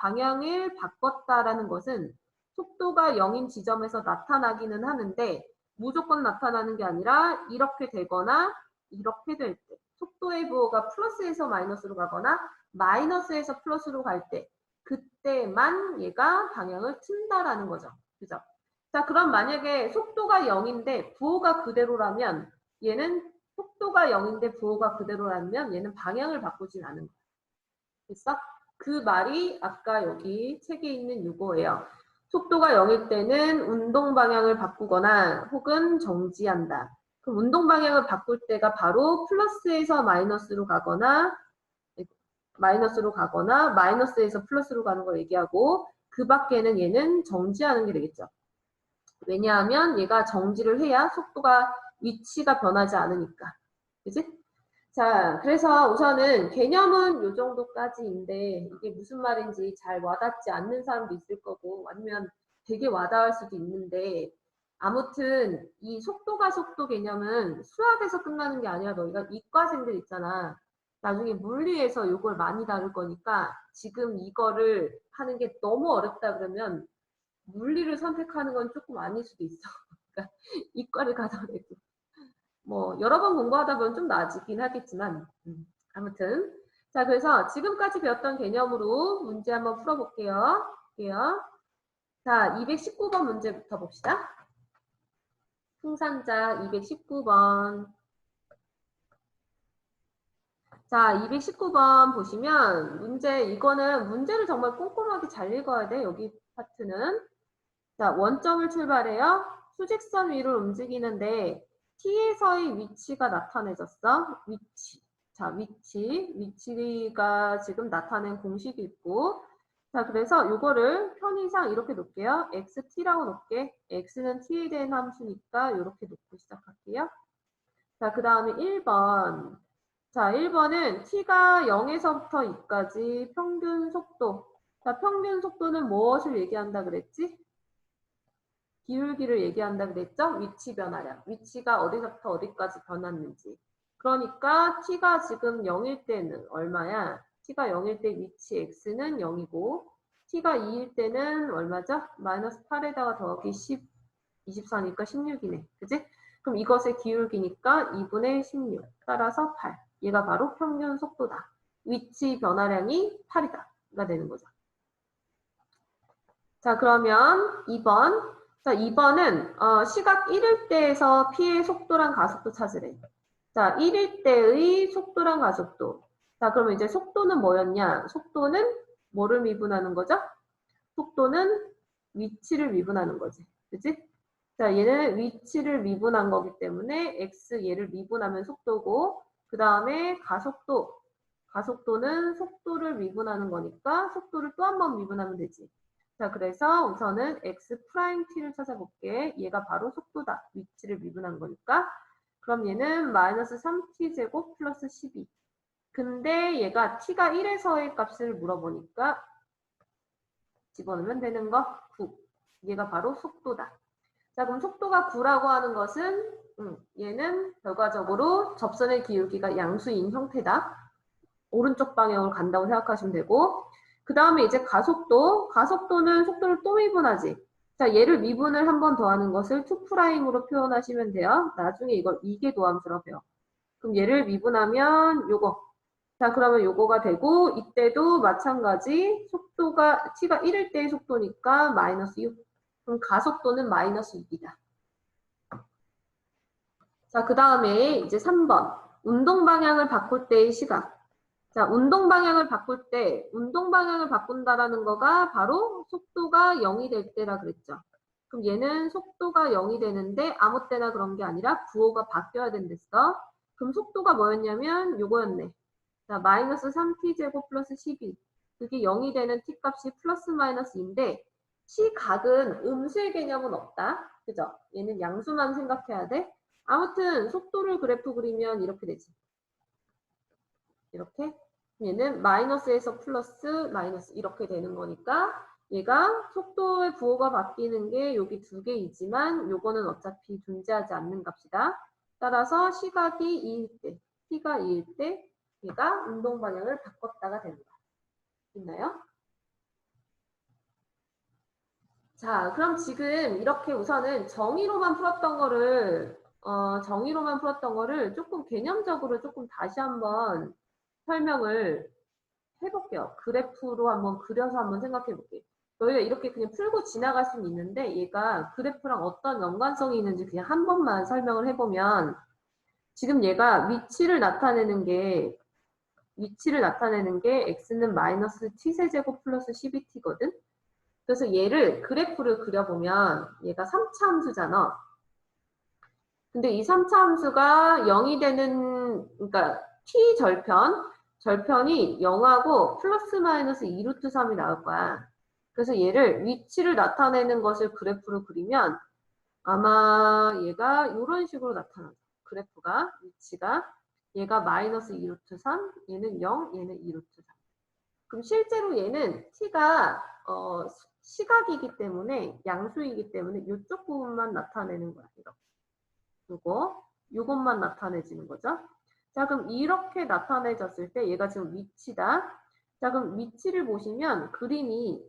방향을 바꿨다라는 것은 속도가 0인 지점에서 나타나기는 하는데 무조건 나타나는 게 아니라 이렇게 되거나 이렇게 될 때, 속도의 부호가 플러스에서 마이너스로 가거나 마이너스에서 플러스로 갈 때 그때만 얘가 방향을 튼다라는 거죠. 그죠? 자, 그럼 만약에 속도가 0인데 부호가 그대로라면 얘는 속도가 0인데 부호가 그대로라면 얘는 방향을 바꾸진 않은 거야. 됐어? 그 말이 아까 여기 책에 있는 이거예요. 속도가 0일 때는 운동 방향을 바꾸거나 혹은 정지한다. 그럼 운동 방향을 바꿀 때가 바로 플러스에서 마이너스로 가거나 마이너스에서 플러스로 가는 걸 얘기하고 그 밖에는 얘는 정지하는 게 되겠죠. 왜냐하면 얘가 정지를 해야 속도가 위치가 변하지 않으니까. 그지? 자, 그래서 우선은 개념은 요 정도까지인데 이게 무슨 말인지 잘 와닿지 않는 사람도 있을 거고 아니면 되게 와닿을 수도 있는데 아무튼 이 속도가 속도 개념은 수학에서 끝나는 게 아니라 너희가 이과생들 있잖아. 나중에 물리에서 요걸 많이 다룰 거니까 지금 이거를 하는 게 너무 어렵다 그러면 물리를 선택하는 건 조금 아닐 수도 있어. 그러니까 이과를 가더라도 뭐 여러 번 공부하다 보면 좀 나아지긴 하겠지만 아무튼 자 그래서 지금까지 배웠던 개념으로 문제 한번 풀어볼게요. 자 219번 문제부터 봅시다. 풍산자 219번. 자 219번 보시면 이거는 문제를 정말 꼼꼼하게 잘 읽어야 돼. 여기 파트는 자 원점을 출발해요. 수직선 위를 움직이는데 T에서의 위치가 나타내졌어. 위치가 지금 나타낸 공식이 있고 자, 그래서 요거를 편의상 이렇게 놓을게요. xt라고 놓을게. x는 t에 대한 함수니까 이렇게 놓고 시작할게요. 자, 그 다음에 1번. 자, 1번은 t가 0에서부터 2까지 평균 속도. 자, 평균 속도는 무엇을 얘기한다 그랬지? 기울기를 얘기한다 그랬죠? 위치 변화량. 위치가 어디서부터 어디까지 변했는지. 그러니까 t가 지금 0일 때는 얼마야? t가 0일 때 위치 x는 0이고 t가 2일 때는 얼마죠? 마이너스 8에다가 더하기 10, 24니까 16이네. 그지? 그럼 이것의 기울기니까 2분의 16. 따라서 8. 얘가 바로 평균 속도다. 위치 변화량이 8이다.가 되는 거죠. 자, 그러면 2번. 자, 2번은 시각 1일 때에서 P의 속도랑 가속도 찾으래. 자, 1일 때의 속도랑 가속도. 자, 그러면 이제 속도는 뭐였냐? 속도는 뭐를 미분하는 거죠? 속도는 위치를 미분하는 거지. 그치? 자, 얘는 위치를 미분한 거기 때문에 x 얘를 미분하면 속도고 그 다음에 가속도. 가속도는 속도를 미분하는 거니까 속도를 또 한 번 미분하면 되지. 자, 그래서 우선은 x 프라임 t를 찾아볼게. 얘가 바로 속도다. 위치를 미분한 거니까. 그럼 얘는 마이너스 3t 제곱 플러스 12. 근데 얘가 t가 1에서의 값을 물어보니까 집어넣으면 되는 거 9. 얘가 바로 속도다. 자, 그럼 속도가 9라고 하는 것은 얘는 결과적으로 접선의 기울기가 양수인 형태다. 오른쪽 방향으로 간다고 생각하시면 되고 그 다음에 이제 가속도. 가속도는 속도를 또 미분하지. 자, 얘를 미분을 한 번 더 하는 것을 2'으로 표현하시면 돼요. 나중에 이걸 이계도함수라고 배워. 그럼 얘를 미분하면 요거. 자, 그러면 요거가 되고 이때도 마찬가지 속도가 t가 1일 때의 속도니까 마이너스 6. 그럼 가속도는 마이너스 6이다. 자, 그 다음에 이제 3번. 운동 방향을 바꿀 때의 시각. 자, 운동 방향을 바꿀 때, 운동 방향을 바꾼다라는 거가 바로 속도가 0이 될 때라 그랬죠. 그럼 얘는 속도가 0이 되는데 아무 때나 그런 게 아니라 부호가 바뀌어야 된댔어. 그럼 속도가 뭐였냐면 요거였네. 자, 마이너스 3t 제곱 플러스 12. 그게 0이 되는 t 값이 플러스 마이너스인데 시각은 음수의 개념은 없다. 그죠? 얘는 양수만 생각해야 돼. 아무튼 속도를 그래프 그리면 이렇게 되지. 이렇게. 얘는 마이너스에서 플러스 마이너스 이렇게 되는 거니까 얘가 속도의 부호가 바뀌는 게 여기 두 개이지만 요거는 어차피 존재하지 않는 값이다. 따라서 시각이 2일 때, t가 2일 때 얘가 운동 방향을 바꿨다가 됩니다. 있나요? 자, 그럼 지금 이렇게 우선은 정의로만 풀었던 거를 조금 개념적으로 조금 다시 한번 설명을 해볼게요. 그래프로 한번 그려서 한번 생각해 볼게요. 저희가 이렇게 그냥 풀고 지나갈 수는 있는데 얘가 그래프랑 어떤 연관성이 있는지 그냥 한 번만 설명을 해보면 지금 얘가 위치를 나타내는 게 x는 마이너스 t세제곱 플러스 12t거든. 그래서 얘를 그래프를 그려보면 얘가 3차 함수잖아. 근데 이 3차 함수가 0이 되는 그러니까 t 절편이 0하고 플러스 마이너스 2루트 3이 나올 거야. 그래서 얘를 위치를 나타내는 것을 그래프로 그리면 아마 얘가 이런 식으로 나타나죠. 그래프가 위치가 얘가 마이너스 2루트 3, 얘는 0, 얘는 2루트 3. 그럼 실제로 얘는 t가 시각이기 때문에 양수이기 때문에 이쪽 부분만 나타내는 거야. 요것만 나타내지는 거죠. 자, 그럼 이렇게 나타내졌을 때 얘가 지금 위치다. 자, 그럼 위치를 보시면 그림이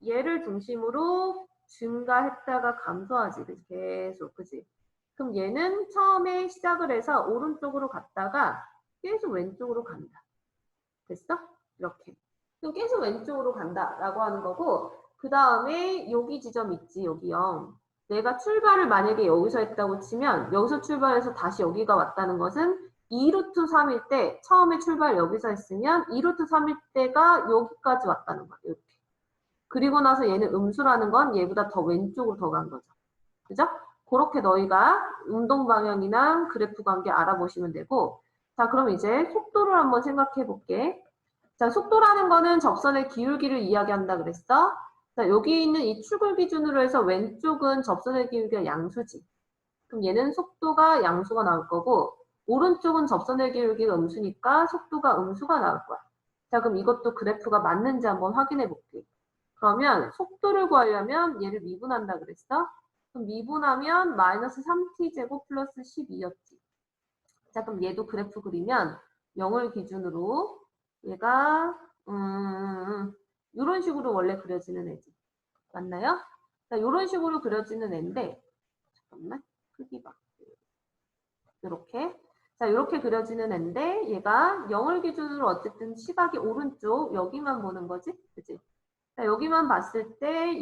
얘를 중심으로 증가했다가 감소하지. 그치? 계속. 그지? 그럼 얘는 처음에 시작을 해서 오른쪽으로 갔다가 계속 왼쪽으로 간다. 됐어? 이렇게. 그럼 계속 왼쪽으로 간다라고 하는 거고 그 다음에 여기 지점 있지. 여기 0. 내가 출발을 만약에 여기서 했다고 치면 여기서 출발해서 다시 여기가 왔다는 것은 2루트 3일 때 처음에 출발 여기서 했으면 2루트 3일 때가 여기까지 왔다는 거야. 이렇게. 그리고 나서 얘는 음수라는 건 얘보다 더 왼쪽으로 더 간 거죠. 그죠? 그렇게 너희가 운동 방향이나 그래프 관계 알아보시면 되고 자, 그럼 이제 속도를 한번 생각해 볼게. 자, 속도라는 거는 접선의 기울기를 이야기한다 그랬어. 자, 여기 있는 이 축을 기준으로 해서 왼쪽은 접선의 기울기가 양수지. 그럼 얘는 속도가 양수가 나올 거고, 오른쪽은 접선의 기울기가 음수니까 속도가 음수가 나올 거야. 자, 그럼 이것도 그래프가 맞는지 한번 확인해 볼게. 그러면 속도를 구하려면 얘를 미분한다 그랬어? 그럼 미분하면 마이너스 3t제곱 플러스 12였지. 자, 그럼 얘도 그래프 그리면 0을 기준으로 얘가 이런 식으로 원래 그려지는 애지. 맞나요? 자, 이런 식으로 그려지는 애인데 잠깐만 크기 봐. 이렇게. 자, 이렇게 그려지는 애인데 얘가 0을 기준으로 어쨌든 시각이 오른쪽 여기만 보는 거지. 그치? 자, 여기만 봤을 때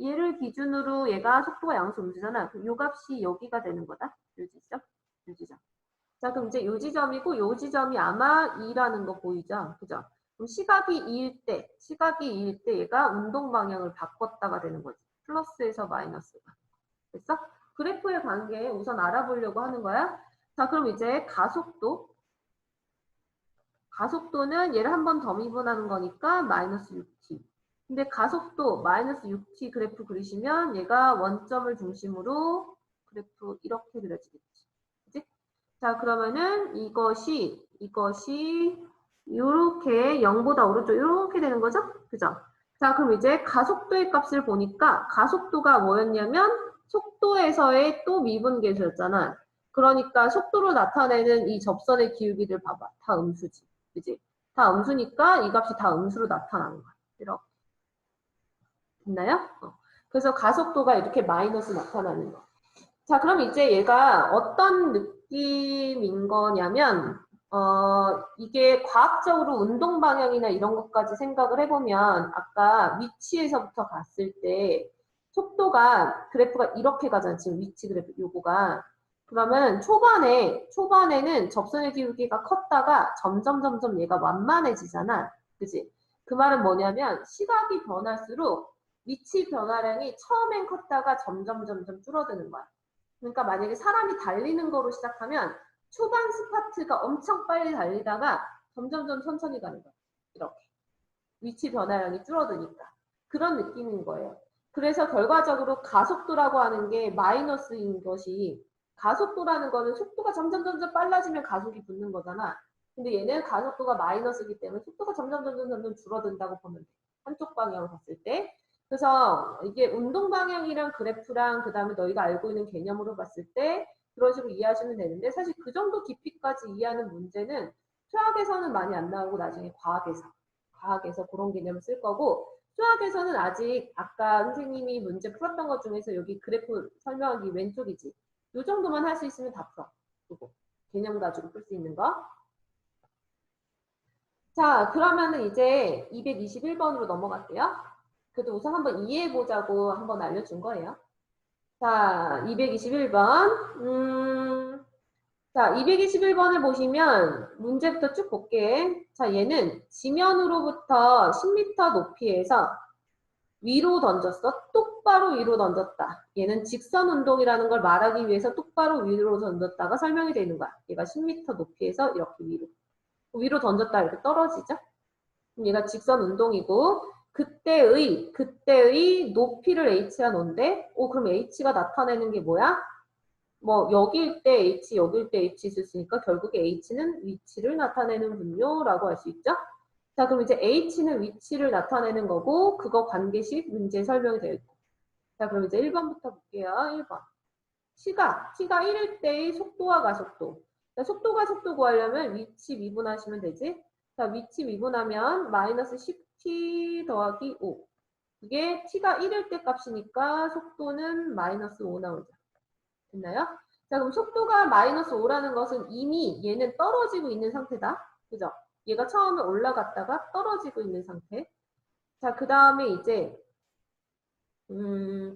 얘를 기준으로 얘가 속도가 양수 음수잖아. 그럼 요 값이 여기가 되는 거다. 요 지점. 요 지점. 자, 그럼 이제 요 지점이고 요 지점이 아마 2라는 거 보이죠? 그죠? 그럼 시각이 2일 때 얘가 운동 방향을 바꿨다가 되는 거지. 플러스에서 마이너스가. 됐어? 그래프의 관계 우선 알아보려고 하는 거야. 자, 그럼 이제 가속도는 얘를 한 번 더 미분하는 거니까 마이너스 6t. 근데 가속도 마이너스 6t 그래프 그리시면 얘가 원점을 중심으로 그래프 이렇게 그려지겠지. 그치? 자, 그러면은 이것이 이렇게 0보다 오른쪽 이렇게 되는 거죠? 그죠? 자, 그럼 이제 가속도의 값을 보니까 가속도가 뭐였냐면 속도에서의 또 미분계수였잖아. 그러니까 속도로 나타내는 이 접선의 기울기를 봐봐. 다 음수지. 그지? 다 음수니까 이 값이 다 음수로 나타나는 거야. 이렇게. 됐나요? 그래서 가속도가 이렇게 마이너스 나타나는 거. 자, 그럼 이제 얘가 어떤 느낌인 거냐면, 이게 과학적으로 운동 방향이나 이런 것까지 생각을 해보면, 아까 위치에서부터 봤을 때, 속도가, 그래프가 이렇게 가잖아. 지금 위치 그래프, 요거가. 그러면 초반에는 접선의 기울기가 컸다가 점점 얘가 완만해지잖아. 그지? 그 말은 뭐냐면, 시각이 변할수록 위치 변화량이 처음엔 컸다가 점점 줄어드는 거야. 그러니까 만약에 사람이 달리는 거로 시작하면 초반 스파트가 엄청 빨리 달리다가 점점 천천히 가는 거야. 이렇게. 위치 변화량이 줄어드니까. 그런 느낌인 거예요. 그래서 결과적으로 가속도라고 하는 게 마이너스인 것이 가속도라는 거는 속도가 점점 빨라지면 가속이 붙는 거잖아. 근데 얘는 가속도가 마이너스이기 때문에 속도가 점점 줄어든다고 보면 돼. 한쪽 방향으로 봤을 때. 그래서 이게 운동 방향이랑 그래프랑 그 다음에 너희가 알고 있는 개념으로 봤을 때 그런 식으로 이해하시면 되는데 사실 그 정도 깊이까지 이해하는 문제는 수학에서는 많이 안 나오고 나중에 과학에서 그런 개념을 쓸 거고 수학에서는 아직 아까 선생님이 문제 풀었던 것 중에서 여기 그래프 설명하기 왼쪽이지. 이 정도만 할 수 있으면 다 풀어. 그거. 개념 가지고 풀 수 있는 거. 자, 그러면은 이제 221번으로 넘어갈게요. 그래도 우선 한번 이해해보자고 한번 알려준 거예요. 자, 221번. 자, 221번을 보시면 문제부터 쭉 볼게. 자, 얘는 지면으로부터 10m 높이에서 위로 던졌어. 똑바로 위로 던졌다. 얘는 직선 운동이라는 걸 말하기 위해서 똑바로 위로 던졌다가 설명이 되는 거야. 얘가 10m 높이에서 이렇게 위로 던졌다 이렇게 떨어지죠. 그럼 얘가 직선 운동이고 그때의 높이를 h가 놓은데 그럼 h가 나타내는 게 뭐야? 뭐 여기일 때 h, 여기일 때 h 있었으니까 결국에 h는 위치를 나타내는군요 라고 할 수 있죠. 자, 그럼 이제 h는 위치를 나타내는 거고 그거 관계식 문제에 설명이 되어 있고. 자, 그럼 이제 1번부터 볼게요. 1번. t가 1일 때의 속도와 가속도. 자, 속도가 속도 구하려면 위치 미분하시면 되지. 자, 위치 미분하면 마이너스 10t 더하기 5. 이게 t가 1일 때 값이니까 속도는 마이너스 5 나오죠. 됐나요? 자, 그럼 속도가 마이너스 5라는 것은 이미 얘는 떨어지고 있는 상태다. 그죠? 얘가 처음에 올라갔다가 떨어지고 있는 상태. 자, 그 다음에 이제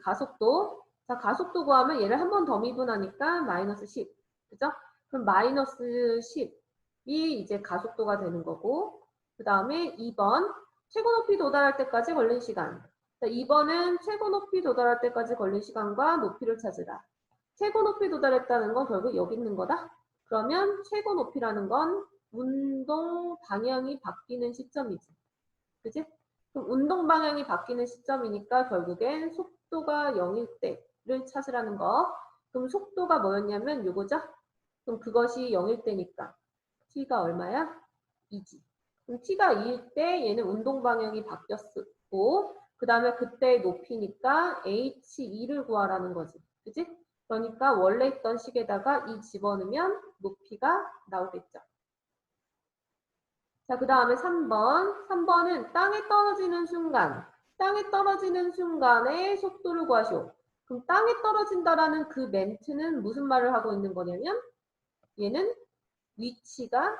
가속도. 자, 가속도 구하면 얘를 한 번 더 미분하니까 마이너스 10. 그죠? 그럼 마이너스 10이 이제 가속도가 되는 거고 그 다음에 2번 최고 높이 도달할 때까지 걸린 시간. 자, 2번은 최고 높이 도달할 때까지 걸린 시간과 높이를 찾으라. 최고 높이 도달했다는 건 결국 여기 있는 거다. 그러면 최고 높이라는 건 운동 방향이 바뀌는 시점이지. 그지? 그럼 운동 방향이 바뀌는 시점이니까 결국엔 속도가 0일 때를 찾으라는 거. 그럼 속도가 뭐였냐면 요거죠? 그럼 그것이 0일 때니까 t가 얼마야? 2지. 그럼 t가 2일 때 얘는 운동 방향이 바뀌었고 그 다음에 그때의 높이니까 h2를 구하라는 거지. 그지? 그러니까 원래 있던 식에다가 2 집어넣으면 높이가 나오겠죠. 자, 그 다음에 3번. 3번은 땅에 떨어지는 순간. 땅에 떨어지는 순간의 속도를 구하시오. 그럼 땅에 떨어진다라는 그 멘트는 무슨 말을 하고 있는 거냐면 얘는 위치가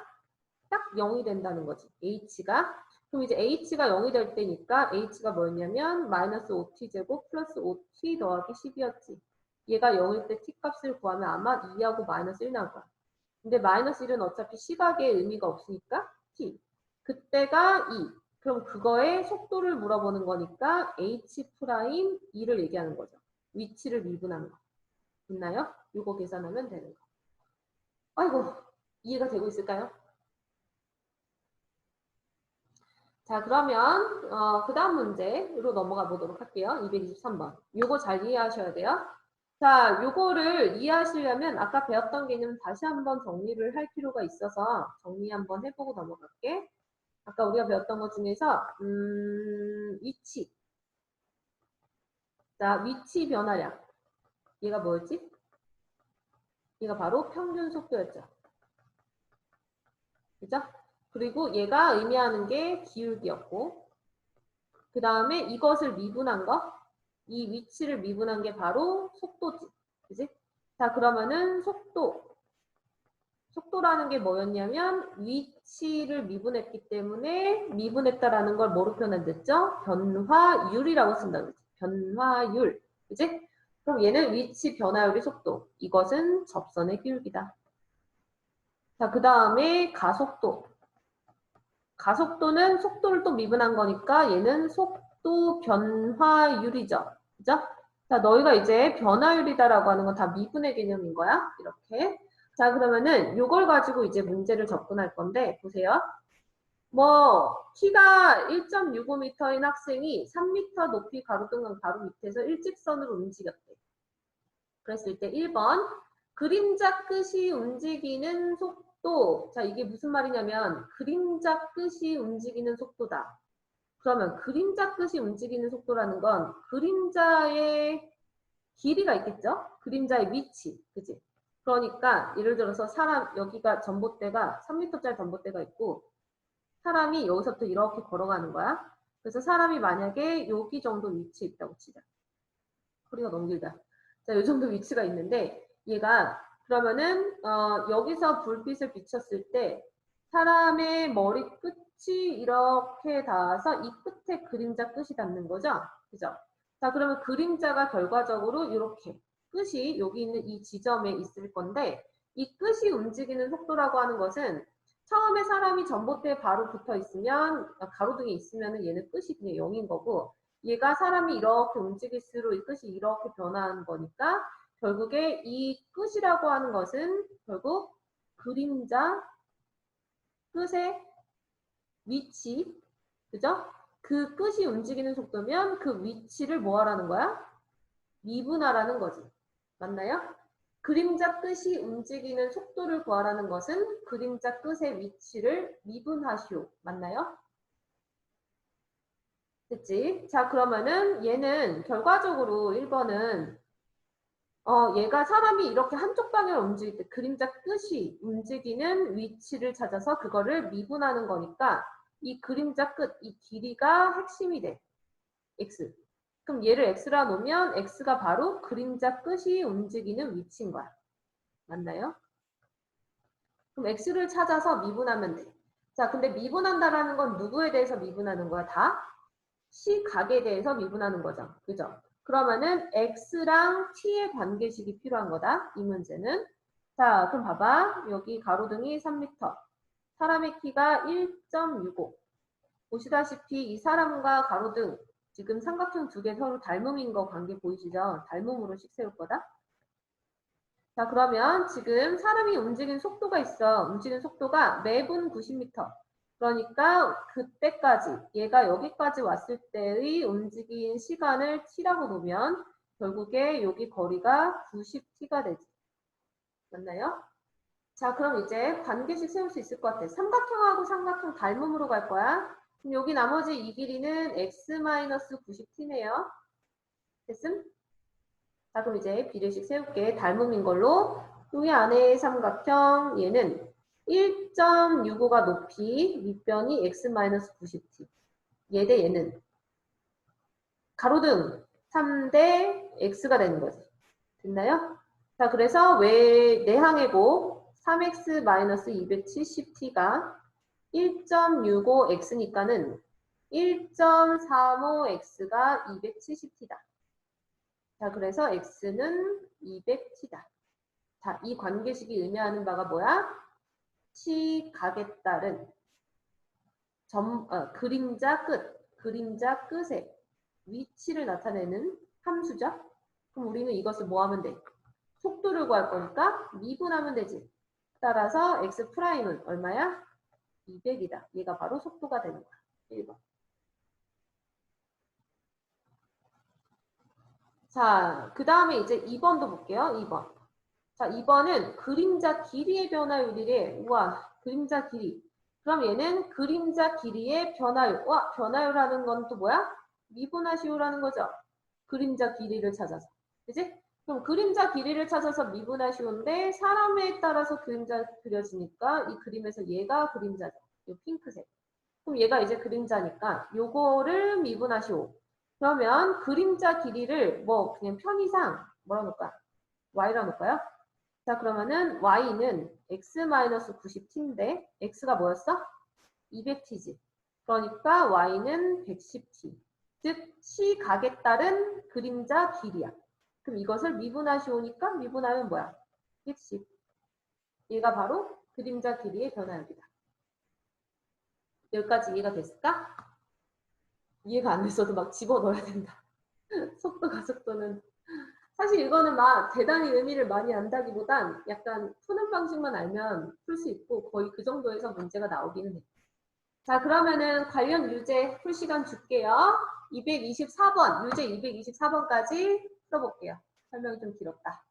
딱 0이 된다는 거지. h가. 그럼 이제 h가 0이 될 때니까 h가 뭐였냐면 마이너스 5t제곱 플러스 5t 더하기 10이었지. 얘가 0일 때 t 값을 구하면 아마 2하고 마이너스 1 나올 거야. 근데 마이너스 1은 어차피 시각에 의미가 없으니까 t. 그때가 2. 그럼 그거의 속도를 물어보는 거니까 h'2를 얘기하는 거죠. 위치를 미분하는 거. 있나요? 이거 계산하면 되는 거. 아이고, 이해가 되고 있을까요? 자, 그러면 그 다음 문제로 넘어가 보도록 할게요. 223번. 요거 잘 이해하셔야 돼요. 자, 요거를 이해하시려면 아까 배웠던 개념 다시 한번 정리를 할 필요가 있어서 정리 한번 해보고 넘어갈게. 아까 우리가 배웠던 것 중에서 위치. 자, 위치 변화량. 얘가 뭐였지? 얘가 바로 평균 속도였죠. 그죠? 그리고 얘가 의미하는 게 기울기였고 그 다음에 이것을 미분한 거, 이 위치를 미분한 게 바로 속도지. 그지? 자, 그러면은 속도라는 게 뭐였냐면 위치를 미분했기 때문에 미분했다라는 걸 뭐로 표현했죠? 변화율이라고 쓴다는 거지. 변화율. 그지? 그럼 얘는 위치 변화율의 속도. 이것은 접선의 기울기다. 자, 그 다음에 가속도. 가속도는 속도를 또 미분한 거니까 얘는 속도 변화율이죠. 그죠? 자, 너희가 이제 변화율이다라고 하는 건 다 미분의 개념인 거야. 이렇게. 자, 그러면은 이걸 가지고 이제 문제를 접근할 건데 보세요. 키가 1.65m인 학생이 3m 높이 가로등은 바로 밑에서 일직선으로 움직였대. 그랬을 때 1번 그림자 끝이 움직이는 속도. 자, 이게 무슨 말이냐면 그림자 끝이 움직이는 속도다. 그러면 그림자 끝이 움직이는 속도라는 건 그림자의 길이가 있겠죠? 그림자의 위치. 그지? 그러니까 예를 들어서 사람 여기가 전봇대가 3m짜리 전봇대가 있고 사람이 여기서부터 이렇게 걸어가는 거야. 그래서 사람이 만약에 여기 정도 위치에 있다고 치자. 소리가 너무 길다. 자, 이 정도 위치가 있는데 얘가 그러면은 여기서 불빛을 비쳤을 때 사람의 머리 끝이 이렇게 닿아서 이 끝에 그림자 끝이 닿는 거죠. 그죠? 자, 그러면 그림자가 결과적으로 이렇게 끝이 여기 있는 이 지점에 있을 건데 이 끝이 움직이는 속도라고 하는 것은 처음에 사람이 전봇대에 바로 붙어 있으면 가로등에 있으면 얘는 끝이 그냥 0인 거고 얘가 사람이 이렇게 움직일수록 이 끝이 이렇게 변화하는 거니까 결국에 이 끝이라고 하는 것은 결국 그림자 끝의 위치, 그죠? 그 끝이 움직이는 속도면 그 위치를 뭐 하라는 거야? 미분하라는 거지. 맞나요? 그림자 끝이 움직이는 속도를 구하라는 것은 그림자 끝의 위치를 미분하시오. 맞나요? 됐지? 자, 그러면은 얘는 결과적으로 1번은 얘가 사람이 이렇게 한쪽 방향을 움직일 때 그림자 끝이 움직이는 위치를 찾아서 그거를 미분하는 거니까 이 그림자 끝, 이 길이가 핵심이 돼. x. 그럼 얘를 x라 놓으면 x가 바로 그림자 끝이 움직이는 위치인 거야. 맞나요? 그럼 x를 찾아서 미분하면 돼. 자, 근데 미분한다라는 건 누구에 대해서 미분하는 거야? 다 시각에 대해서 미분하는 거죠. 그죠? 그러면은 x랑 t의 관계식이 필요한 거다. 이 문제는. 자, 그럼 봐봐. 여기 가로등이 3m. 사람의 키가 1.65. 보시다시피 이 사람과 가로등 지금 삼각형 두 개 서로 닮음인 거 관계 보이시죠? 닮음으로 식 세울 거다. 자, 그러면 지금 사람이 움직이는 속도가 있어. 움직이는 속도가 매분 90m. 그러니까 그때까지, 얘가 여기까지 왔을 때의 움직인 시간을 t라고 놓으면 결국에 여기 거리가 90t가 되지. 맞나요? 자, 그럼 이제 관계식 세울 수 있을 것 같아. 삼각형하고 삼각형 닮음으로 갈 거야. 그럼 여기 나머지 이 길이는 x-90t네요. 됐음? 자, 그럼 이제 비례식 세울게. 닮음인 걸로. 여기 안에 삼각형, 얘는 1.65가 높이, 밑변이 x-90t. 얘 대 얘는 가로등 3대 x가 되는 거지. 됐나요? 자, 그래서 왜 내항의 곱 3x-270t가 1.65x니까는 1.35x가 270t다. 자, 그래서 x는 200t다. 자, 이 관계식이 의미하는 바가 뭐야? 시각에 따른 그림자 끝의 위치를 나타내는 함수죠. 그럼 우리는 이것을 뭐 하면 돼? 속도를 구할 거니까 미분하면 되지. 따라서 x'은 얼마야? 200이다. 얘가 바로 속도가 되는 거야. 1번. 자, 그 다음에 이제 2번도 볼게요. 2번. 자, 2번은 그림자 길이의 변화율이래. 우와, 그림자 길이. 그럼 얘는 그림자 길이의 변화율. 와, 변화율하는 건 또 뭐야? 미분하시오라는 거죠. 그림자 길이를 찾아서. 그지? 그럼 그림자 길이를 찾아서 미분하시오인데 사람에 따라서 그림자 그려지니까 이 그림에서 얘가 그림자죠. 이 핑크색. 그럼 얘가 이제 그림자니까 요거를 미분하시오. 그러면 그림자 길이를 뭐 그냥 편의상 뭐라 놓을까? y라 놓을까요? 자, 그러면은 y는 x-90t인데 x가 뭐였어? 200t지. 그러니까 y는 110t. 즉 시각에 따른 그림자 길이야. 그럼 이것을 미분하시오니까 미분하면 뭐야? 110. 얘가 바로 그림자 길이의 변화율이다. 여기까지 이해가 됐을까? 이해가 안 됐어도 막 집어넣어야 된다. 속도, 가속도는. 사실 이거는 막 대단히 의미를 많이 안다기보단 약간 푸는 방식만 알면 풀 수 있고 거의 그 정도에서 문제가 나오기는 해. 자, 그러면은 관련 유제 풀 시간 줄게요. 224번, 유제 224번까지 풀어볼게요. 설명이 좀 길었다.